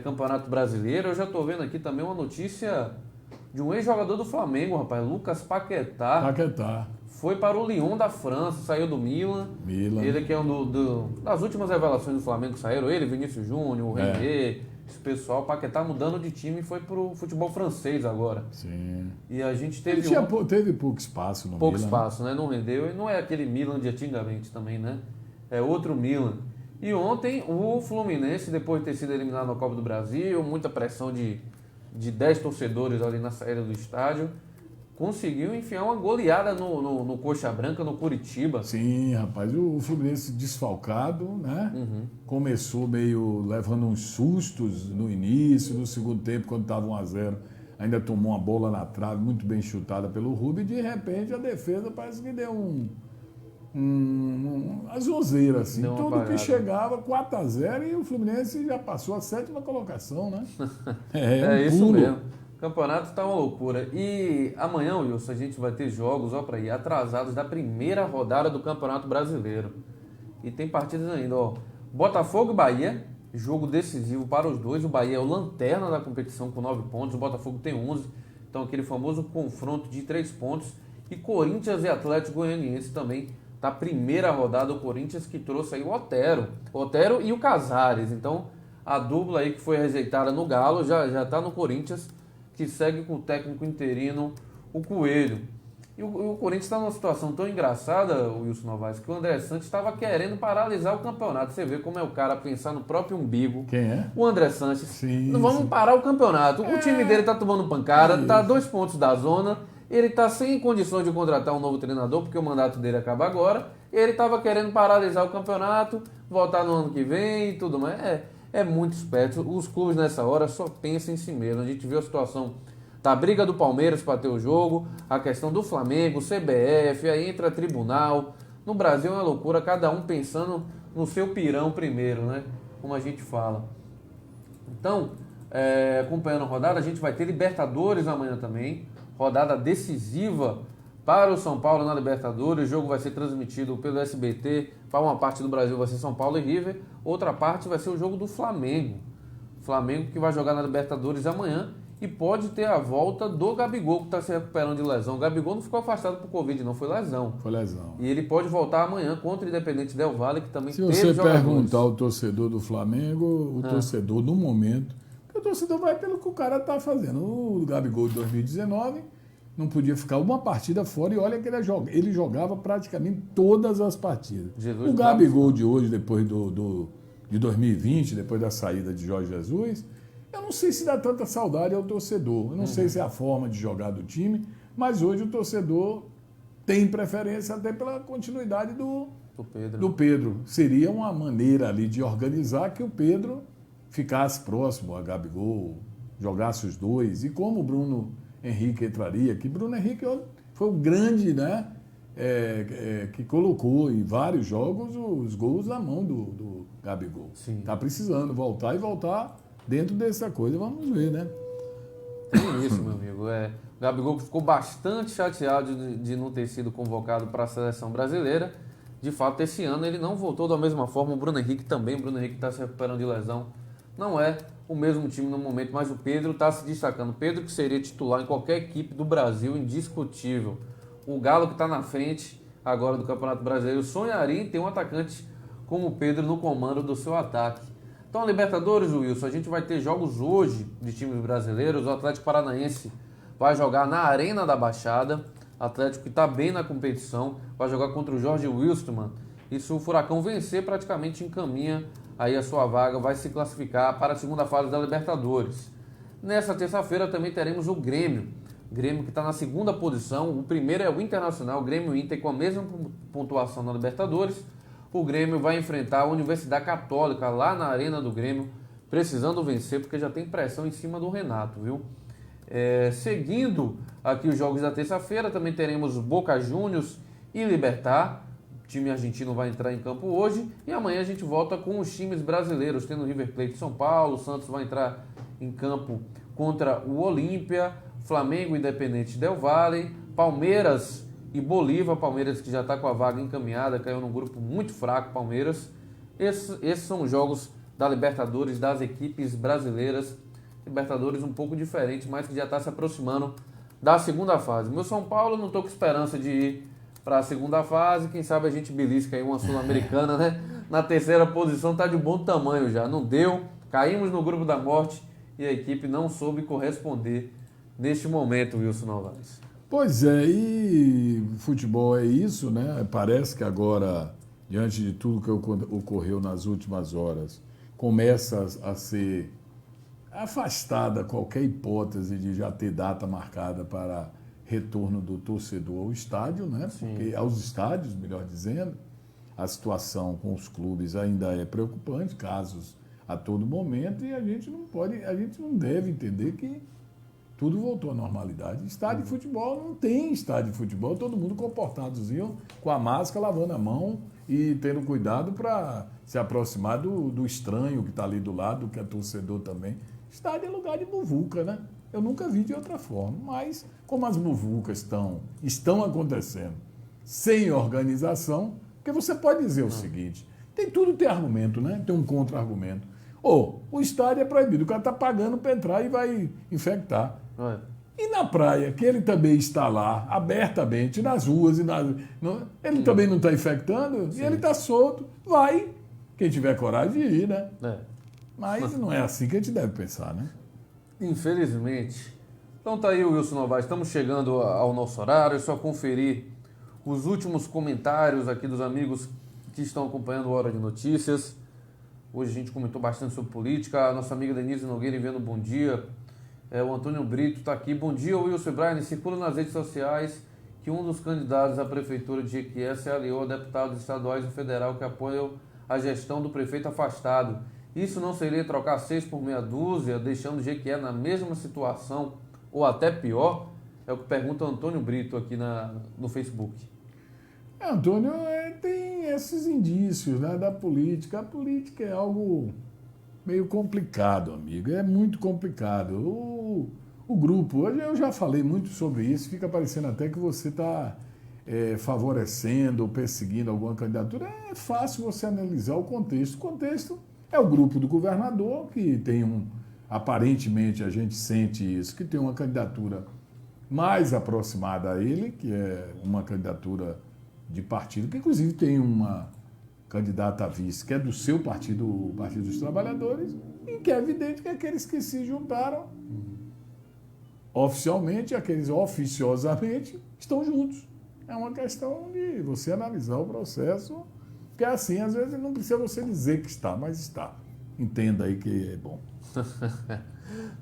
Campeonato Brasileiro. Eu já estou vendo aqui também uma notícia de um ex-jogador do Flamengo, rapaz, Lucas Paquetá. Foi para o Lyon da França, saiu do Milan. Ele que é das últimas revelações do Flamengo que saíram. Ele, Vinícius Júnior, o René, esse pessoal. O Paquetá mudando de time e foi para o futebol francês agora. Sim. E a gente teve... Teve pouco espaço no Milan. Pouco espaço, né? Não rendeu. E não é aquele Milan de antigamente também, né? É outro Milan. E ontem o Fluminense, depois de ter sido eliminado na Copa do Brasil, muita pressão de 10 torcedores ali na saída do estádio, conseguiu enfiar uma goleada no Coxa Branca, no Curitiba. Sim, rapaz, o Fluminense desfalcado, né? Começou meio levando uns sustos no início, no segundo tempo, quando estava 1-0, ainda tomou uma bola na trave, muito bem chutada pelo Rubio, e de repente a defesa parece que deu uma zonzeira, assim. Tudo que chegava, 4-0, e o Fluminense já passou a 7ª colocação, né? Isso mesmo. O campeonato está uma loucura. E amanhã, Wilson, a gente vai ter jogos, para ir atrasados da primeira rodada do Campeonato Brasileiro. E tem partidas ainda, Botafogo e Bahia, jogo decisivo para os dois. O Bahia é o lanterna da competição com 9 pontos, o Botafogo tem 11. Então aquele famoso confronto de 3 pontos. E Corinthians e Atlético Goianiense também, da primeira rodada, o Corinthians que trouxe aí o Otero e o Casares. Então a dupla aí que foi rejeitada no Galo já está no Corinthians, que segue com o técnico interino, o Coelho. E o Corinthians está numa situação tão engraçada, Wilson Novaes, que o André Santos estava querendo paralisar o campeonato. Você vê como é o cara pensar no próprio umbigo. Quem é? O André Santos. Sim, não vamos parar o campeonato. O time dele está tomando pancada, está a 2 pontos da zona, ele está sem condições de contratar um novo treinador, porque o mandato dele acaba agora. Ele estava querendo paralisar o campeonato, voltar no ano que vem e tudo mais. É muito esperto. Os clubes nessa hora só pensam em si mesmo. A gente viu a situação da briga do Palmeiras para ter o jogo, a questão do Flamengo, CBF, aí entra tribunal. No Brasil é uma loucura, cada um pensando no seu pirão primeiro, né? Como a gente fala. Então, acompanhando a rodada, a gente vai ter Libertadores amanhã também. Rodada decisiva para o São Paulo na Libertadores. O jogo vai ser transmitido pelo SBT. Para uma parte do Brasil vai ser São Paulo e River. Outra parte vai ser o jogo do Flamengo. Flamengo que vai jogar na Libertadores amanhã. E pode ter a volta do Gabigol, que está se recuperando de lesão. O Gabigol não ficou afastado por Covid, não. Foi lesão. E ele pode voltar amanhã contra o Independente Del Valle, que também teve jogadores. Se você perguntar ao torcedor do Flamengo, o torcedor, no momento... Porque o torcedor vai pelo que o cara está fazendo. O Gabigol de 2019... não podia ficar uma partida fora, e olha que ele jogava praticamente todas as partidas. O Gabigol de hoje, depois de 2020, depois da saída de Jorge Jesus, eu não sei se dá tanta saudade ao torcedor. Eu não sei se é a forma de jogar do time, mas hoje o torcedor tem preferência até pela continuidade do Pedro. Seria uma maneira ali de organizar que o Pedro ficasse próximo a Gabigol, jogasse os dois, e como o Bruno Henrique entraria, que Bruno Henrique foi o grande, né, que colocou em vários jogos os gols na mão do Gabigol. Está precisando voltar dentro dessa coisa, vamos ver, né? Tem isso, meu amigo. O Gabigol ficou bastante chateado de não ter sido convocado para a seleção brasileira. de fato, esse ano ele não voltou da mesma forma. O Bruno Henrique também, o Bruno Henrique está se recuperando de lesão. Não é o mesmo time no momento, mas o Pedro está se destacando. Pedro que seria titular em qualquer equipe do Brasil, indiscutível. O Galo que está na frente agora do Campeonato Brasileiro sonharia em ter um atacante como o Pedro no comando do seu ataque. Então, a Libertadores, Wilson, a gente vai ter jogos hoje de times brasileiros. O Atlético Paranaense vai jogar na Arena da Baixada. Atlético que está bem na competição, vai jogar contra o Jorge Wilstermann. E se o Furacão vencer, praticamente encaminha aí a sua vaga, vai se classificar para a segunda fase da Libertadores. Nessa terça-feira também teremos o Grêmio. Grêmio que está na segunda posição. O primeiro é o Internacional, o Grêmio e Inter com a mesma pontuação na Libertadores. O Grêmio vai enfrentar a Universidade Católica lá na Arena do Grêmio, precisando vencer, porque já tem pressão em cima do Renato, viu? Seguindo aqui os jogos da terça-feira, também teremos Boca Juniors e Libertad. O time argentino vai entrar em campo hoje. E amanhã a gente volta com os times brasileiros, tendo o River Plate de São Paulo. O Santos vai entrar em campo contra o Olímpia. Flamengo e Independente Del Valle. Palmeiras e Bolívar. Palmeiras que já está com a vaga encaminhada, caiu num grupo muito fraco, Palmeiras. Esses são os jogos da Libertadores das equipes brasileiras. Libertadores um pouco diferente, mas que já está se aproximando da segunda fase. Meu São Paulo, não estou com esperança de ir para a segunda fase. Quem sabe a gente belisca aí uma Sul-Americana, né? Na terceira posição está de bom tamanho já. Não deu, caímos no grupo da morte e a equipe não soube corresponder neste momento, Wilson Novaes. Pois é, e futebol é isso, né? Parece que agora, diante de tudo que ocorreu nas últimas horas, começa a ser afastada qualquer hipótese de já ter data marcada para retorno do torcedor ao estádio, né? Porque aos estádios, melhor dizendo, a situação com os clubes ainda é preocupante, casos a todo momento, e a gente não deve entender que tudo voltou à normalidade. Estádio de futebol não tem estádio de futebol, todo mundo comportadozinho, com a máscara, lavando a mão e tendo cuidado para se aproximar do estranho que está ali do lado, que é torcedor também. Estádio é lugar de muvuca, né? Eu nunca vi de outra forma, mas como as muvucas estão acontecendo sem organização, porque você pode dizer o seguinte, tudo tem argumento, né? Tem um contra-argumento. O estádio é proibido, o cara está pagando para entrar e vai infectar. E na praia, que ele também está lá, abertamente, nas ruas, ele também não está infectando, e ele está solto, vai, quem tiver coragem de ir, né? Mas não é assim que a gente deve pensar, né? Infelizmente. Então tá aí o Wilson Novaes, estamos chegando ao nosso horário, é só conferir os últimos comentários aqui dos amigos que estão acompanhando o Hora de Notícias. Hoje a gente comentou bastante sobre política, a nossa amiga Denise Nogueira enviando bom dia, o Antônio Brito está aqui, bom dia Wilson e Brian, circula nas redes sociais que um dos candidatos à prefeitura de Jequié se aliou a deputados estaduais e federal que apoiam a gestão do prefeito afastado. Isso não seria trocar 6 por meia dúzia, deixando Jequié na mesma situação ou até pior? É o que pergunta o Antônio Brito aqui no Facebook. Antônio, tem esses indícios, né, da política. A política é algo meio complicado, amigo. É muito complicado. O grupo, hoje eu já falei muito sobre isso, fica parecendo até que você está favorecendo ou perseguindo alguma candidatura. É fácil você analisar o contexto. O contexto é o grupo do governador, que tem aparentemente a gente sente isso, que tem uma candidatura mais aproximada a ele, que é uma candidatura de partido, que inclusive tem uma candidata a vice, que é do seu partido, o Partido dos Trabalhadores, e que é evidente que aqueles que se juntaram oficialmente, aqueles oficiosamente, estão juntos. É uma questão de você analisar o processo, porque assim, às vezes não precisa você dizer que está, mas está. Entenda aí que é bom.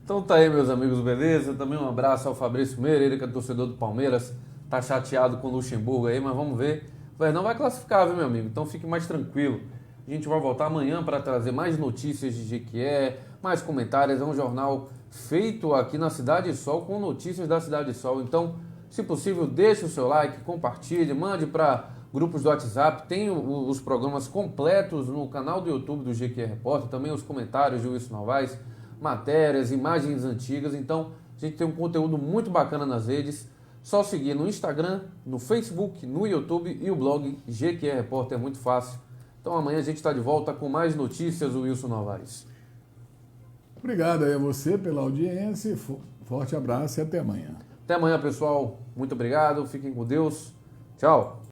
Então tá aí, meus amigos, beleza? Também um abraço ao Fabrício Meira, ele que é torcedor do Palmeiras, tá chateado com o Luxemburgo aí, mas vamos ver. O Verdão vai classificar, viu, meu amigo? Então fique mais tranquilo. A gente vai voltar amanhã para trazer mais notícias de Jequié, mais comentários. É um jornal feito aqui na Cidade Sol, com notícias da Cidade Sol. Então, se possível, deixe o seu like, compartilhe, mande para grupos do WhatsApp. Tem os programas completos no canal do YouTube do Jequié Repórter, também os comentários de Wilson Novaes, matérias, imagens antigas. Então, a gente tem um conteúdo muito bacana nas redes. Só seguir no Instagram, no Facebook, no YouTube e o blog GQE Repórter, é muito fácil. Então amanhã a gente está de volta com mais notícias, Wilson Novaes. Obrigado aí a você pela audiência, forte abraço e até amanhã. Até amanhã, pessoal. Muito obrigado, fiquem com Deus. Tchau.